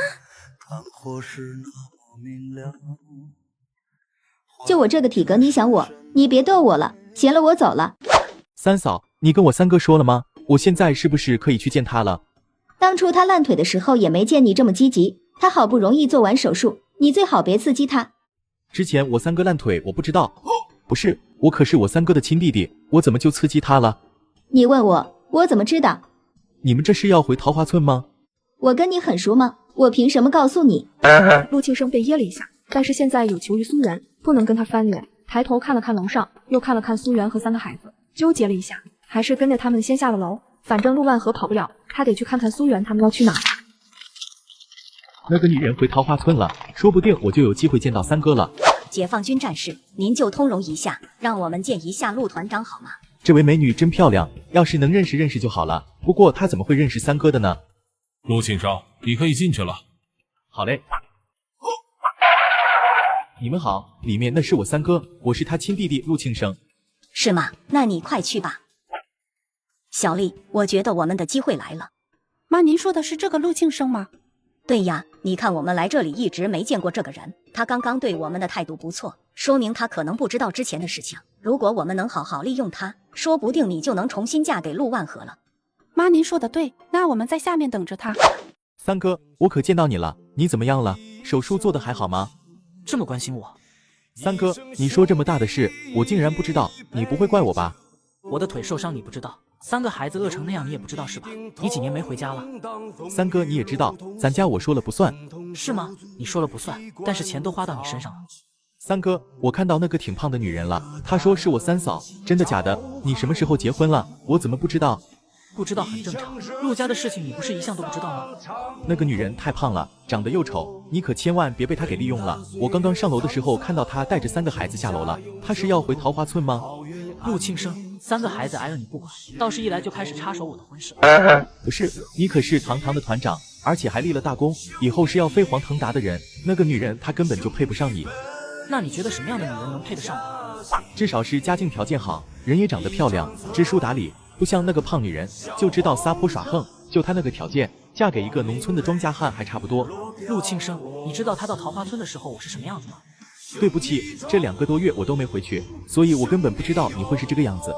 就我这个体格，你想我？你别逗我了，闲了我走了。三嫂，你跟我3哥说了吗？我现在是不是可以去见他了？当初他烂腿的时候也没见你这么积极，他好不容易做完手术，你最好别刺激他。之前我3哥烂腿我不知道，不是，我可是我3哥的亲弟弟，我怎么就刺激他了？你问我，我怎么知道？你们这是要回桃花村吗？我跟你很熟吗？我凭什么告诉你？陆庆生被噎了一下，但是现在有求于苏媛，不能跟他翻脸。抬头看了看楼上，又看了看苏媛和3个孩子，纠结了一下，还是跟着他们先下了楼。反正陆万和跑不了，他得去看看苏媛他们要去哪儿。那个女人回桃花村了，说不定我就有机会见到3哥了。解放军战士，您就通融一下，让我们见一下陆团长好吗？这位美女真漂亮，要是能认识认识就好了。不过她怎么会认识3哥的呢？陆庆生，你可以进去了。好嘞。你们好，里面那是我3哥，我是他亲弟弟陆庆生。是吗？那你快去吧。小丽，我觉得我们的机会来了。妈，您说的是这个陆庆生吗？对呀，你看我们来这里一直没见过这个人，他刚刚对我们的态度不错，说明他可能不知道之前的事情。如果我们能好好利用他，说不定你就能重新嫁给陆万和了。妈，您说的对，那我们在下面等着他。3哥，我可见到你了，你怎么样了？手术做的还好吗？这么关心我？3哥，你说这么大的事，我竟然不知道，你不会怪我吧？我的腿受伤你不知道，3个孩子饿成那样你也不知道是吧？你几年没回家了？3哥你也知道，咱家我说了不算。是吗？你说了不算，但是钱都花到你身上了。三哥，我看到那个挺胖的女人了，她说是我三嫂，真的假的？你什么时候结婚了？我怎么不知道？不知道很正常，陆家的事情你不是一向都不知道吗？那个女人太胖了，长得又丑，你可千万别被她给利用了。我刚刚上楼的时候看到她带着3个孩子下楼了，她是要回桃花村吗？陆庆生，3个孩子挨了你不管，倒是一来就开始插手我的婚事。不是，你可是堂堂的团长，而且还立了大功，以后是要飞黄腾达的人。那个女人她根本就配不上你。那你觉得什么样的女人能配得上我？至少是家境条件好，人也长得漂亮，知书达理。不像那个胖女人，就知道撒泼耍横。就她那个条件，嫁给一个农村的庄稼汉还差不多。陆庆生，你知道她到桃花村的时候我是什么样子吗？对不起，这2个多月我都没回去，所以我根本不知道你会是这个样子。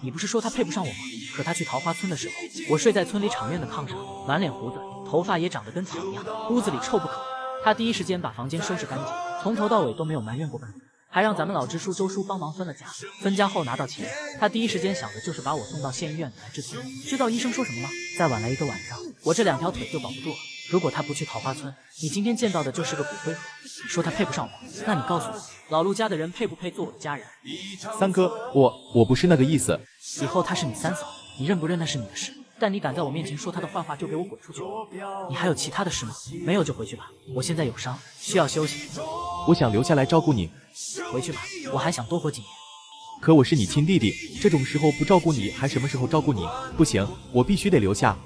你不是说她配不上我吗？可她去桃花村的时候，我睡在村里场院的炕上，满脸胡子，头发也长得跟草一样，屋子里臭不可闻。她第一时间把房间收拾干净，从头到尾都没有埋怨过半句。还让咱们老支书周叔帮忙分了家，分家后拿到钱，他第一时间想的就是把我送到县医院来治罪。知道医生说什么吗？再晚来1个晚上，我这2条腿就保不住了。如果他不去桃花村，你今天见到的就是个骨灰盒。你说他配不上我，那你告诉我，老陆家的人配不配做我的家人？三哥，我不是那个意思。以后他是你三嫂，你认不认那是你的事，但你敢在我面前说他的坏话，就给我滚出去。你还有其他的事吗？没有就回去吧，我现在有伤，需要休息。我想留下来照顾你。回去吧，我还想多活几年。可我是你亲弟弟，这种时候不照顾你，还什么时候照顾你？不行，我必须得留下。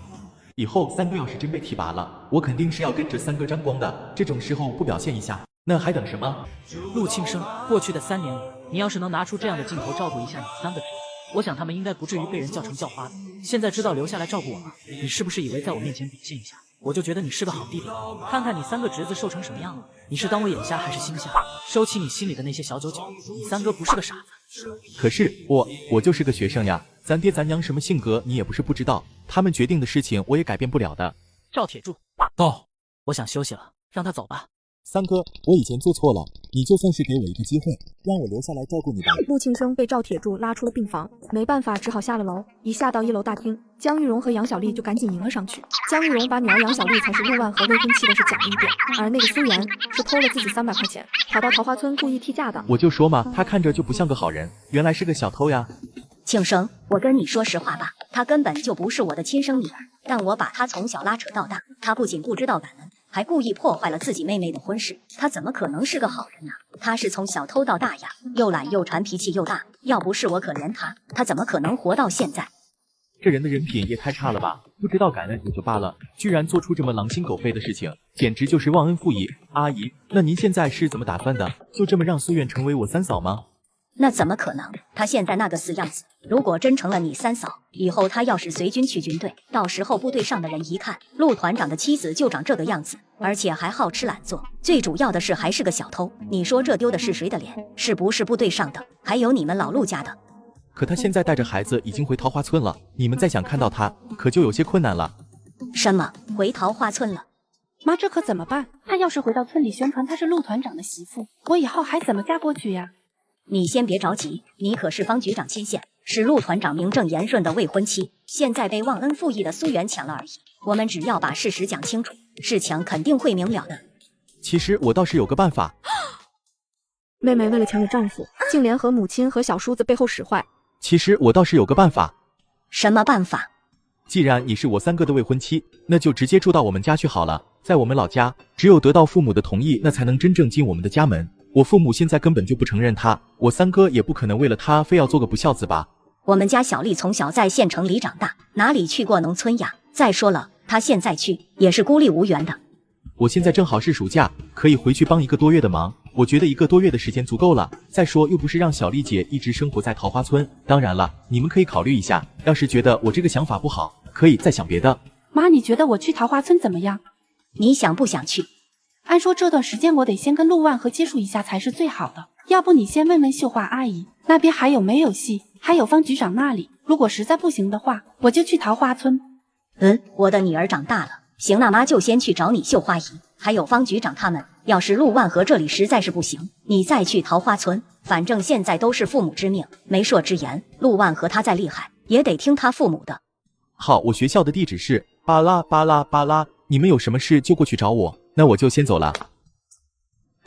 以后三哥要是真被提拔了，我肯定是要跟着三哥沾光的。这种时候不表现一下，那还等什么？陆庆生，过去的3年里，你要是能拿出这样的镜头照顾一下你3个侄子，我想他们应该不至于被人叫成叫花子。现在知道留下来照顾我了，你是不是以为在我面前表现一下，我就觉得你是个好弟弟？看看你3个侄子瘦成什么样了，你是当我眼瞎还是心瞎？收起你心里的那些小九九，你三哥不是个傻子。可是我就是个学生呀，咱爹咱娘什么性格你也不是不知道，他们决定的事情我也改变不了的。赵铁柱到，我想休息了，让他走吧。三哥，我以前做错了，你就算是给我一个机会，让我留下来照顾你吧。陆庆生被赵铁柱拉出了病房，没办法，只好下了楼。一下到1楼大厅，江玉荣和杨小丽就赶紧迎了上去。江玉荣把女儿杨小丽才是陆万和未婚妻的事讲了一遍，而那个苏媛是偷了自己300块钱，跑到桃花村故意替嫁的。我就说嘛，他看着就不像个好人，原来是个小偷呀。庆生，我跟你说实话吧，她根本就不是我的亲生女儿，但我把她从小拉扯到大，她不仅不知道感恩，还故意破坏了自己妹妹的婚事，她怎么可能是个好人呢？她是从小偷到大呀，又懒又馋，脾气又大，要不是我可怜她，她怎么可能活到现在？这人的人品也太差了吧，不知道感恩也就罢了，居然做出这么狼心狗肺的事情，简直就是忘恩负义。阿姨，那您现在是怎么打算的？就这么让苏媛成为我三嫂吗？那怎么可能？她现在那个死样子，如果真成了你三嫂，以后她要是随军去军队，到时候部队上的人一看，陆团长的妻子就长这个样子，而且还好吃懒做，最主要的是还是个小偷，你说这丢的是谁的脸？是不是部队上的？还有你们老陆家的？可他现在带着孩子已经回桃花村了，你们再想看到他，可就有些困难了。什么？回桃花村了？妈，这可怎么办？他要是回到村里宣传他是陆团长的媳妇，我以后还怎么嫁过去呀？你先别着急，你可是方局长牵线，是陆团长名正言顺的未婚妻，现在被忘恩负义的苏媛抢了而已。我们只要把事实讲清楚，事情肯定会明了的。其实我倒是有个办法。妹妹为了抢给丈夫，竟联合母亲和小叔子背后使坏。其实我倒是有个办法。什么办法？既然你是我三哥的未婚妻，那就直接住到我们家去好了。在我们老家，只有得到父母的同意，那才能真正进我们的家门。我父母现在根本就不承认他，我三哥也不可能为了他非要做个不孝子吧。我们家小丽从小在县城里长大，哪里去过农村呀？再说了，她现在去也是孤立无援的。我现在正好是暑假，可以回去帮1个多月的忙，我觉得1个多月的时间足够了。再说又不是让小丽姐一直生活在桃花村。当然了，你们可以考虑一下，要是觉得我这个想法不好，可以再想别的。妈，你觉得我去桃花村怎么样？你想不想去？按说这段时间我得先跟陆万和接触一下才是最好的，要不你先问问秀华阿姨那边还有没有戏，还有方局长那里，如果实在不行的话，我就去桃花村。我的女儿长大了，行，那妈就先去找你秀花姨，还有方局长他们。要是陆万和这里实在是不行，你再去桃花村，反正现在都是父母之命，媒妁之言，陆万和他再厉害，也得听他父母的。好，我学校的地址是巴拉巴拉巴拉，你们有什么事就过去找我，那我就先走了。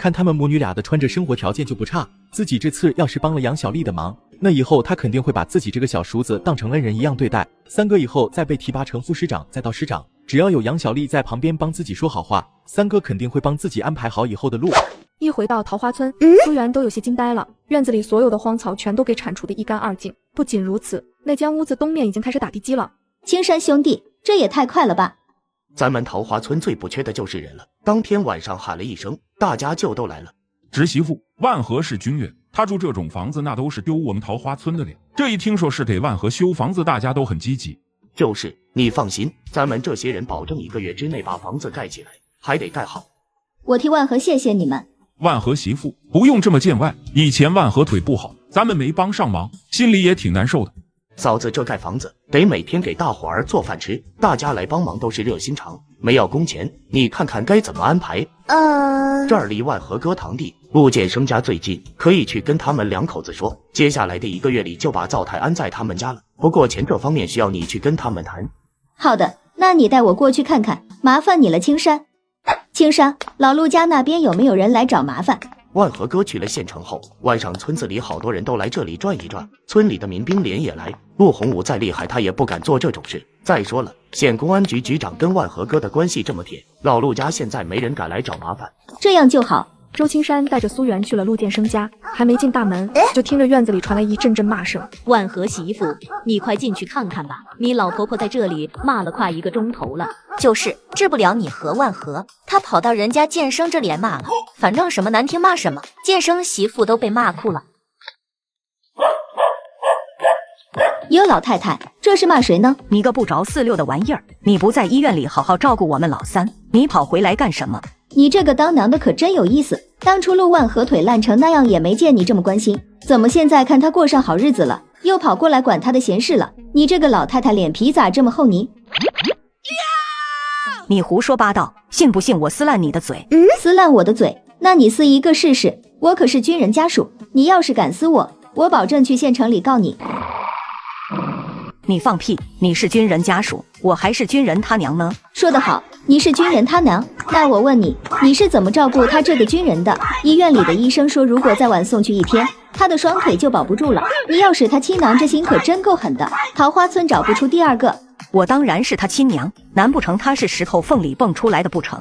看他们母女俩的穿着生活条件就不差，自己这次要是帮了杨小丽的忙，那以后他肯定会把自己这个小叔子当成恩人一样对待。三哥以后再被提拔成副师长，再到师长，只要有杨小丽在旁边帮自己说好话，三哥肯定会帮自己安排好以后的路。一回到桃花村，苏媛都有些惊呆了，院子里所有的荒草全都给铲除得一干二净。不仅如此，那间屋子东面已经开始打地基了。青山兄弟，这也太快了吧！咱们桃花村最不缺的就是人了。当天晚上喊了一声，大家就都来了。侄媳妇，万和是军人，他住这种房子那都是丢我们桃花村的脸。这一听说是给万和修房子，大家都很积极。就是，你放心，咱们这些人保证1个月之内把房子盖起来，还得盖好。我替万和谢谢你们。万和媳妇，不用这么见外，以前万和腿不好，咱们没帮上忙，心里也挺难受的。嫂子，这盖房子得每天给大伙儿做饭吃，大家来帮忙都是热心肠，没要工钱，你看看该怎么安排？这儿离万和哥堂弟陆建生家最近，可以去跟他们2口子说，接下来的1个月里就把灶台安在他们家了。不过钱这方面需要你去跟他们谈。好的，那你带我过去看看，麻烦你了，青山。青山，老陆家那边有没有人来找麻烦？万和哥去了县城后，晚上村子里好多人都来这里转一转，村里的民兵连也来。陆洪武再厉害，他也不敢做这种事。再说了，县公安局局长跟万和哥的关系这么铁，老陆家现在没人敢来找麻烦。这样就好。周青山带着苏媛去了陆建生家，还没进大门，就听着院子里传来一阵阵骂声。万和媳妇，你快进去看看吧，你老婆婆在这里骂了快1个钟头了。就是治不了你和万和，她跑到人家建生这里来骂了，反正什么难听骂什么，建生媳妇都被骂哭了。哟，老太太，这是骂谁呢？你个不着四六的玩意儿，你不在医院里好好照顾我们老三，你跑回来干什么？你这个当娘的可真有意思，当初陆万和腿烂成那样也没见你这么关心，怎么现在看他过上好日子了，又跑过来管他的闲事了？你这个老太太脸皮咋这么厚呢？你胡说八道，信不信我撕烂你的嘴？撕烂我的嘴？那你撕一个试试？我可是军人家属，你要是敢撕我，我保证去县城里告你。你放屁！你是军人家属，我还是军人他娘呢。说得好，你是军人他娘。那我问你，你是怎么照顾他这个军人的？医院里的医生说，如果再晚送去1天，他的双腿就保不住了。你要是他亲娘，这心可真够狠的。桃花村找不出第2个。我当然是他亲娘，难不成他是石头缝里蹦出来的不成？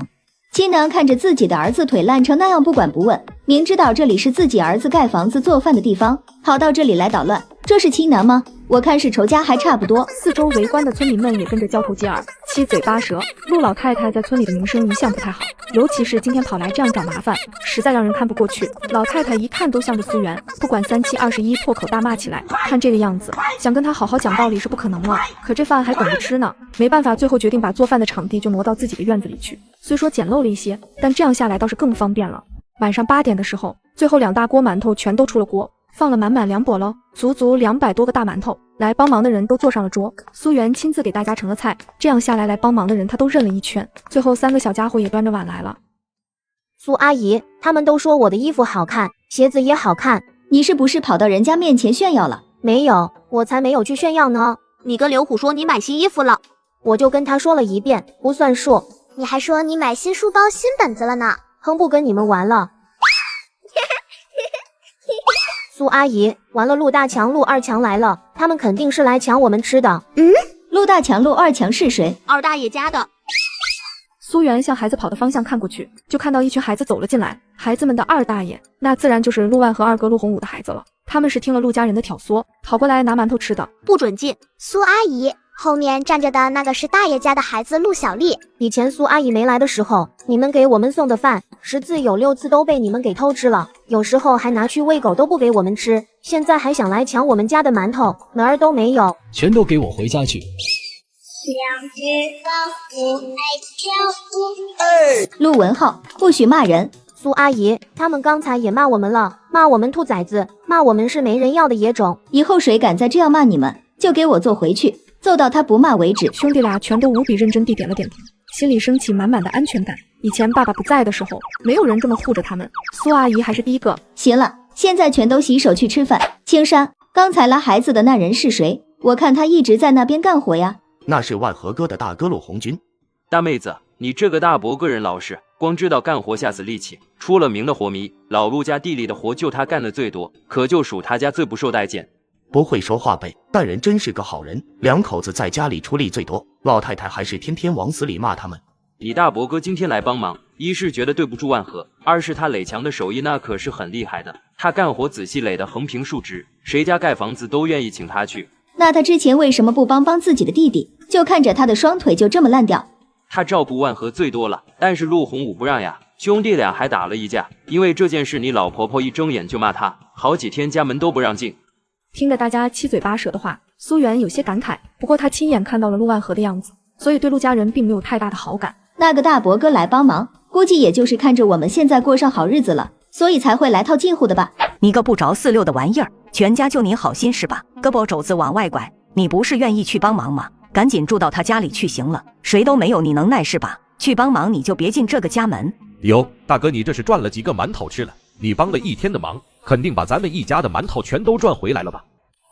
亲娘看着自己的儿子腿烂成那样不管不问，明知道这里是自己儿子盖房子做饭的地方，跑到这里来捣乱，这是亲娘吗？我看是仇家还差不多。四周围观的村民们也跟着交头接耳，七嘴八舌。陆老太太在村里的名声一向不太好，尤其是今天跑来这样找麻烦，实在让人看不过去。老太太一看都向着苏媛，不管3七21，破口大骂起来。看这个样子，想跟她好好讲道理是不可能了。可这饭还等着吃呢，没办法，最后决定把做饭的场地就挪到自己的院子里去。虽说简陋了一些，但这样下来倒是更方便了。晚上8点的时候，最后2大锅馒头全都出了锅，放了满满2簸喽，足足200多个大馒头。来帮忙的人都坐上了桌，苏媛亲自给大家盛了菜。这样下来，来帮忙的人他都认了一圈。最后3个小家伙也端着碗来了。苏阿姨，他们都说我的衣服好看，鞋子也好看，你是不是跑到人家面前炫耀了？没有，我才没有去炫耀呢。你跟刘虎说你买新衣服了，我就跟他说了1遍，不算数。你还说你买新书包、新本子了呢，哼，不跟你们玩了。苏阿姨，完了，陆大强、陆二强来了，他们肯定是来抢我们吃的。陆大强、陆二强是谁？二大爷家的。苏媛向孩子跑的方向看过去，就看到一群孩子走了进来。孩子们的二大爷，那自然就是陆万和二哥陆洪武的孩子了。他们是听了陆家人的挑唆，跑过来拿馒头吃的，不准进。苏阿姨，后面站着的那个是大爷家的孩子陆小丽。以前苏阿姨没来的时候，你们给我们送的饭10次有6次都被你们给偷吃了，有时候还拿去喂狗都不给我们吃。现在还想来抢我们家的馒头，门儿都没有。全都给我回家去。2只老虎爱跳舞。陆文浩，不许骂人。苏阿姨，他们刚才也骂我们了，骂我们兔崽子，骂我们是没人要的野种。以后谁敢再这样骂你们，就给我揍回去，揍到他不骂为止。兄弟俩全都无比认真地点了点头，心里升起满满的安全感。以前爸爸不在的时候，没有人这么护着他们，苏阿姨还是第一个。行了，现在全都洗手去吃饭。青山，刚才拉孩子的那人是谁？我看他一直在那边干活呀。那是万和哥的大哥陆红军。大妹子，你这个大伯个人老实，光知道干活下死力气，出了名的活迷。老陆家地里的活就他干的最多，可就属他家最不受待见。不会说话呗，大人真是个好人，两口子在家里出力最多，老太太还是天天往死里骂他们。你大伯哥今天来帮忙，一是觉得对不住万和，二是他垒墙的手艺那可是很厉害的，他干活仔细垒得横平竖直，谁家盖房子都愿意请他去。那他之前为什么不帮自己的弟弟？就看着他的双腿就这么烂掉。他照顾万和最多了，但是陆洪武不让呀，兄弟俩还打了一架。因为这件事，你老婆婆一睁眼就骂他，好几天家门都不让进。听着大家七嘴八舌的话，苏媛有些感慨。不过他亲眼看到了陆万和的样子，所以对陆家人并没有太大的好感。那个大伯哥来帮忙，估计也就是看着我们现在过上好日子了，所以才会来套近乎的吧。你个不着四六的玩意儿，全家就你好心是吧？胳膊肘子往外拐，你不是愿意去帮忙吗？赶紧住到他家里去行了，谁都没有你能耐是吧？去帮忙你就别进这个家门。哟，大哥你这是赚了几个馒头吃了？你帮了一天的忙，肯定把咱们一家的馒头全都赚回来了吧？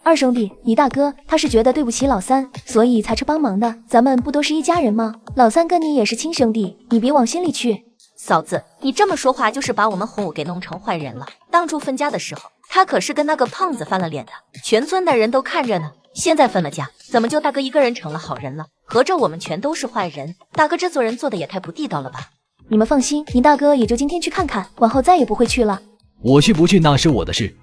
二兄弟，你大哥他是觉得对不起老三，所以才去帮忙的。咱们不都是一家人吗？老三跟你也是亲兄弟，你别往心里去。嫂子，你这么说话就是把我们洪武给弄成坏人了。当初分家的时候，他可是跟那个胖子翻了脸的，全村的人都看着呢。现在分了家，怎么就大哥一个人成了好人了？合着我们全都是坏人？大哥这做人做的也太不地道了吧？你们放心，你大哥也就今天去看看，往后再也不会去了。我去不去那是我的事。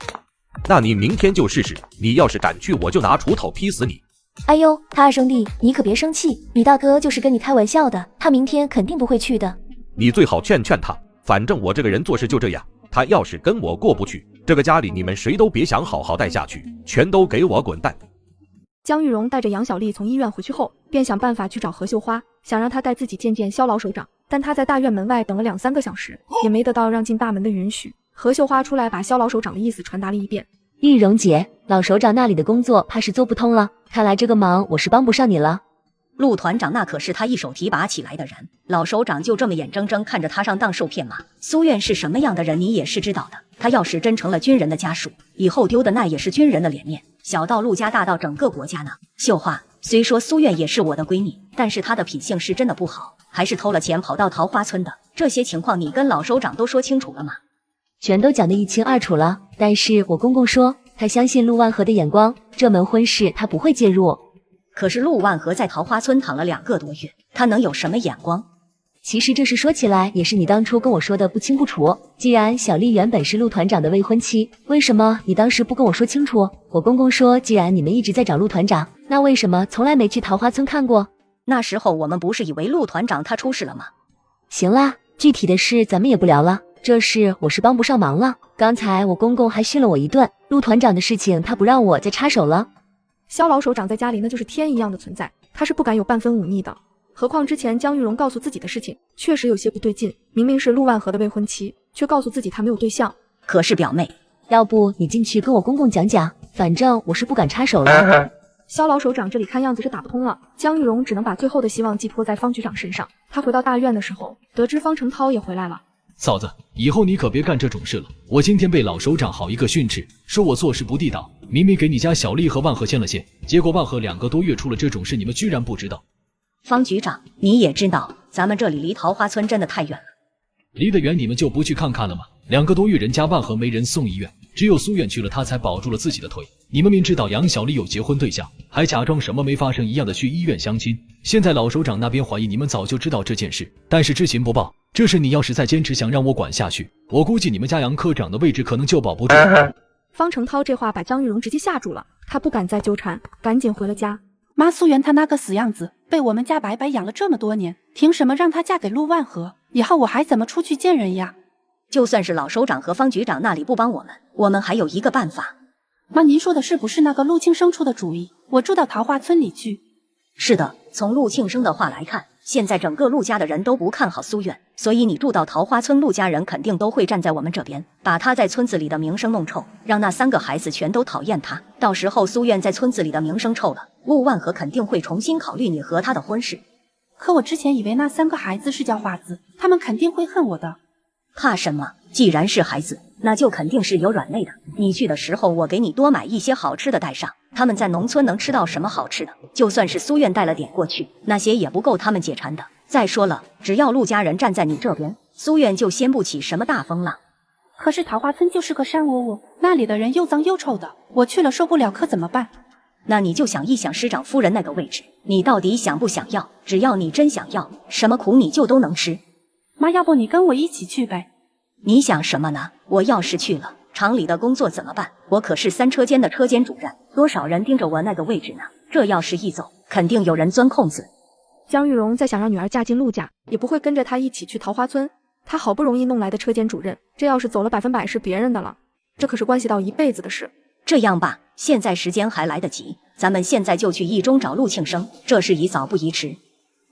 那你明天就试试，你要是敢去，我就拿锄头劈死你。哎呦，他二兄弟，你可别生气，你大哥就是跟你开玩笑的，他明天肯定不会去的。你最好劝劝他，反正我这个人做事就这样，他要是跟我过不去，这个家里你们谁都别想好好待下去，全都给我滚蛋。江玉荣带着杨小丽从医院回去后，便想办法去找何秀花，想让她带自己见见肖老首长，但他在大院门外等了2-3个小时，也没得到让进大门的允许。何秀花出来把肖老首长的意思传达了一遍。玉荣姐，老首长那里的工作怕是做不通了，看来这个忙我是帮不上你了。陆团长那可是他一手提拔起来的人，老首长就这么眼睁睁看着他上当受骗吗？苏院是什么样的人你也是知道的，他要是真成了军人的家属，以后丢的那也是军人的脸面，小到陆家大到整个国家呢。秀花，虽说苏院也是我的闺蜜，但是她的品性是真的不好，还是偷了钱跑到桃花村的，这些情况你跟老首长都说清楚了吗？全都讲得一清二楚了，但是我公公说他相信陆万和的眼光，这门婚事他不会介入。可是陆万和在桃花村躺了2个多月，他能有什么眼光？其实这事说起来也是你当初跟我说的不清不楚，既然小丽原本是陆团长的未婚妻，为什么你当时不跟我说清楚？我公公说既然你们一直在找陆团长，那为什么从来没去桃花村看过？那时候我们不是以为陆团长他出事了吗？行啦，具体的事咱们也不聊了，这事我是帮不上忙了。刚才我公公还训了我一顿，陆团长的事情他不让我再插手了。肖老首长在家里那就是天一样的存在，他是不敢有半分忤逆的。何况之前江玉荣告诉自己的事情确实有些不对劲，明明是陆万和的未婚妻，却告诉自己他没有对象。可是表妹，要不你进去跟我公公讲讲，反正我是不敢插手了。肖老首长这里看样子是打不通了，江玉荣只能把最后的希望寄托在方局长身上。他回到大院的时候，得知方成涛也回来了。嫂子，以后你可别干这种事了。我今天被老首长好一个训斥，说我做事不地道，明明给你家小丽和万和牵了线，结果万和2个多月出了这种事，你们居然不知道。方局长，你也知道咱们这里离桃花村真的太远了。离得远你们就不去看看了吗？2个多月人家万和没人送医院，只有苏院去了，他才保住了自己的腿。你们明知道杨小丽有结婚对象，还假装什么没发生一样的去医院相亲。现在老首长那边怀疑你们早就知道这件事，但是知情不报。这事你要是再坚持想让我管下去，我估计你们家杨科长的位置可能就保不住。方成涛这话把江玉荣直接吓住了，他不敢再纠缠，赶紧回了家。妈，苏媛她那个死样子，被我们家白白养了这么多年，凭什么让她嫁给陆万和？以后我还怎么出去见人呀？就算是老首长和方局长那里不帮我们还有一个办法。妈，您说的是不是那个陆庆生出的主意？我住到桃花村里去。是的，从陆庆生的话来看，现在整个陆家的人都不看好苏院，所以你住到桃花村，陆家人肯定都会站在我们这边，把他在村子里的名声弄臭，让那3个孩子全都讨厌他。到时候苏院在村子里的名声臭了，陆万和肯定会重新考虑你和他的婚事。可我之前以为那3个孩子是叫花子，他们肯定会恨我的。怕什么？既然是孩子，那就肯定是有软肋的。你去的时候，我给你多买一些好吃的带上。他们在农村能吃到什么好吃的？就算是苏院带了点过去，那些也不够他们解馋的。再说了，只要陆家人站在你这边，苏院就掀不起什么大风浪。可是桃花村就是个山窝窝，那里的人又脏又臭的，我去了受不了，可怎么办？那你就想一想师长夫人那个位置，你到底想不想要？只要你真想要，什么苦你就都能吃。妈，要不你跟我一起去呗？你想什么呢？我要是去了，厂里的工作怎么办？我可是3车间的车间主任，多少人盯着我那个位置呢？这要是一走，肯定有人钻空子。江玉荣在想让女儿嫁进陆家，也不会跟着她一起去桃花村。她好不容易弄来的车间主任，这要是走了100%是别人的了，这可是关系到一辈子的事。这样吧，现在时间还来得及，咱们现在就去一中找陆庆生，这事宜早不宜迟。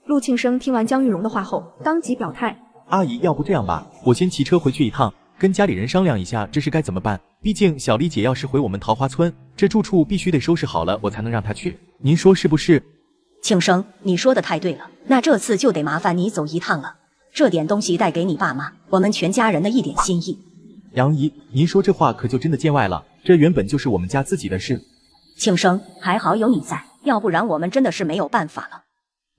陆庆生听完江玉荣的话后，当即表态：阿姨，要不这样吧，我先骑车回去一趟，跟家里人商量一下这事该怎么办。毕竟小丽姐要是回我们桃花村，这住处必须得收拾好了，我才能让她去。您说是不是？庆生，你说的太对了，那这次就得麻烦你走一趟了。这点东西带给你爸妈，我们全家人的一点心意。杨姨，您说这话可就真的见外了，这原本就是我们家自己的事。庆生，还好有你在，要不然我们真的是没有办法了。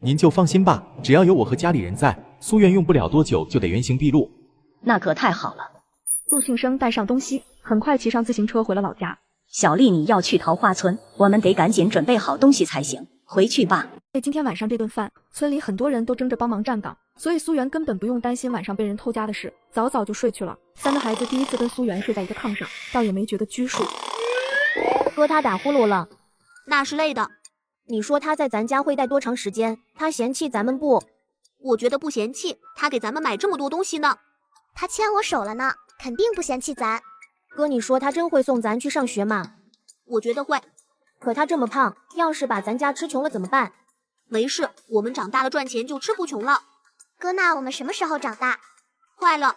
您就放心吧，只要有我和家里人在，苏院用不了多久就得原形毕露。那可太好了。陆庆生带上东西，很快骑上自行车回了老家。小丽，你要去桃花村，我们得赶紧准备好东西才行。回去吧。今天晚上这顿饭，村里很多人都争着帮忙站岗，所以苏媛根本不用担心晚上被人偷家的事，早早就睡去了。3个孩子第一次跟苏媛睡在一个炕上，倒也没觉得拘束。哥他打呼噜了，那是累的。你说他在咱家会待多长时间？他嫌弃咱们不？我觉得不嫌弃，他给咱们买这么多东西呢。他牵我手了呢，肯定不嫌弃咱。哥，你说他真会送咱去上学吗？我觉得会。可他这么胖，要是把咱家吃穷了怎么办？没事，我们长大了赚钱就吃不穷了。哥，那我们什么时候长大？快了。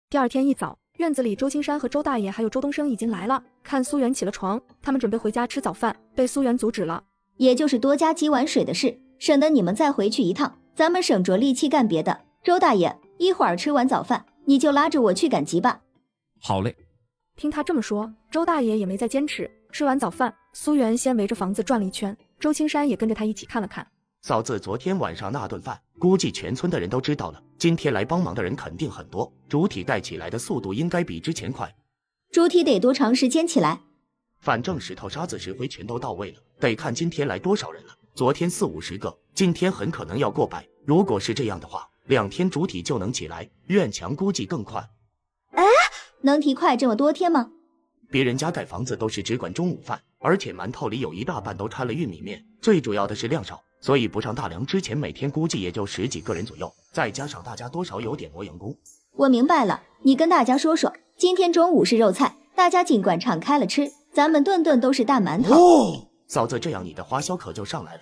第二天一早，院子里周青山和周大爷还有周东升已经来了，看苏媛起了床，他们准备回家吃早饭，被苏媛阻止了。也就是多加几碗水的事，省得你们再回去一趟，咱们省着力气干别的。周大爷，一会儿吃完早饭，你就拉着我去赶集吧。好嘞。听他这么说，周大爷也没再坚持。吃完早饭，苏媛先围着房子转了一圈，周青山也跟着他一起看了看。嫂子，昨天晚上那顿饭，估计全村的人都知道了。今天来帮忙的人肯定很多，主体带起来的速度应该比之前快。主体得多长时间起来？反正石头、沙子、石灰全都到位了，得看今天来多少人了。昨天40-50个，今天很可能要过100。如果是这样的话，2天主体就能起来，院墙估计更快。哎，能提快这么多天吗？别人家盖房子都是只管中午饭，而且馒头里有一大半都掺了玉米面，最主要的是量少，所以不上大梁之前每天估计也就10几个人左右，再加上大家多少有点磨洋工。我明白了，你跟大家说说，今天中午是肉菜，大家尽管敞开了吃，咱们顿顿都是大馒头。哦，嫂子，这样你的花销可就上来了。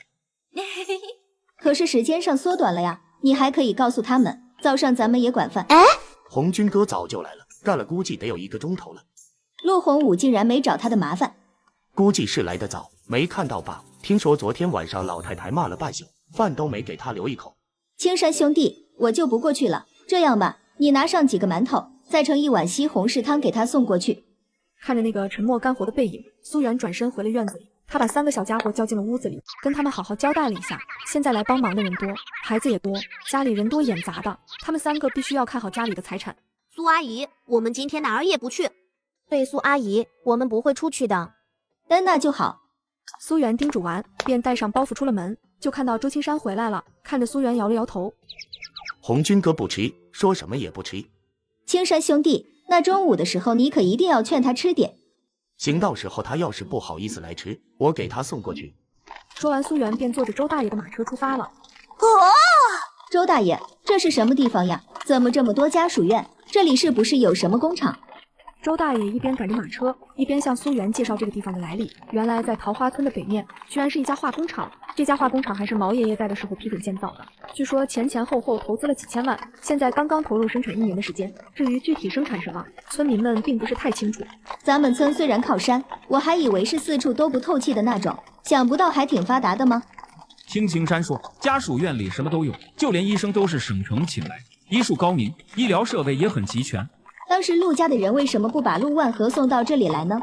可是时间上缩短了呀，你还可以告诉他们，早上咱们也管饭。红军哥早就来了，干了估计得有1个钟头了。陆洪武竟然没找他的麻烦，估计是来得早，没看到吧？听说昨天晚上老太太骂了半宿，饭都没给他留一口。青山兄弟，我就不过去了。这样吧，你拿上几个馒头，再盛1碗西红柿汤给他送过去。看着那个沉默干活的背影，苏媛转身回了院子里。他把3个小家伙叫进了屋子里，跟他们好好交代了一下。现在来帮忙的人多，孩子也多，家里人多眼杂的，他们3个必须要看好家里的财产。苏阿姨，我们今天哪儿也不去。对，苏阿姨，我们不会出去的。那就好。苏媛叮嘱完，便带上包袱出了门，就看到周青山回来了，看着苏媛摇了摇头。红军哥不吃，说什么也不吃。青山兄弟，那中午的时候你可一定要劝他吃点。行，到时候他要是不好意思来吃，我给他送过去。说完，苏媛便坐着周大爷的马车出发了。周大爷，这是什么地方呀？怎么这么多家属院？这里是不是有什么工厂？周大爷一边赶着马车，一边向苏媛介绍这个地方的来历。原来在桃花村的北面，居然是一家化工厂。这家化工厂还是毛爷爷在的时候批准建造的，据说前后投资了几千万，现在刚刚投入生产1年的时间。至于具体生产什么，村民们并不是太清楚。咱们村虽然靠山，我还以为是四处都不透气的那种，想不到还挺发达的吗？听青山说，家属院里什么都有，就连医生都是省城请来，医术高明，医疗设备也很齐全。当时陆家的人为什么不把陆万和送到这里来呢？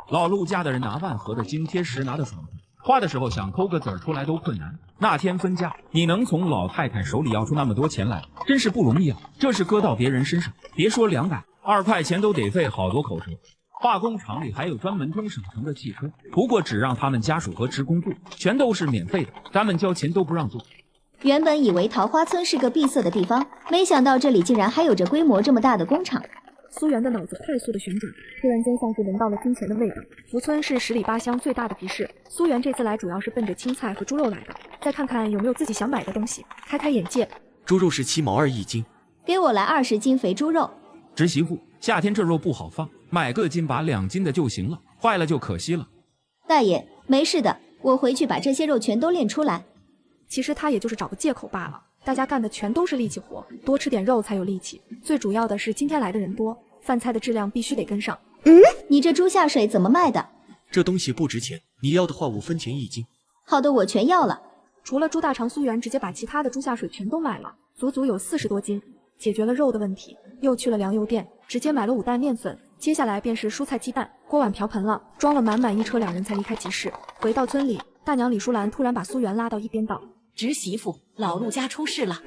老陆家的人拿万和的津贴时拿得爽，花的时候想抠个子儿出来都困难。那天分家，你能从老太太手里要出那么多钱来，真是不容易啊！这是搁到别人身上，别说200，2块钱都得费好多口舌。化工厂里还有专门装省城的汽车，不过只让他们家属和职工坐，全都是免费的，咱们交钱都不让坐。原本以为桃花村是个闭塞的地方，没想到这里竟然还有着规模这么大的工厂。苏媛的脑子快速的旋转，突然间像是闻到了金钱的味道。福村是10里8乡最大的集市，苏媛这次来主要是奔着青菜和猪肉来的，再看看有没有自己想买的东西，开开眼界。猪肉是7毛2一斤，给我来20斤肥猪肉。侄媳妇，夏天这肉不好放，买个斤把2斤的就行了，坏了就可惜了。大爷，没事的，我回去把这些肉全都炼出来。其实他也就是找个借口罢了，大家干的全都是力气活，多吃点肉才有力气。最主要的是今天来的人多，饭菜的质量必须得跟上。你这猪下水怎么卖的？这东西不值钱，你要的话5分钱一斤。好的，我全要了。除了猪大肠，苏媛直接把其他的猪下水全都买了，足足有40多斤，解决了肉的问题。又去了粮油店，直接买了5袋面粉。接下来便是蔬菜鸡蛋，锅碗瓢盆了，装了满满一车，两人才离开集市。回到村里，大娘李淑兰突然把苏媛拉到一边道：侄媳妇，老陆家出事了。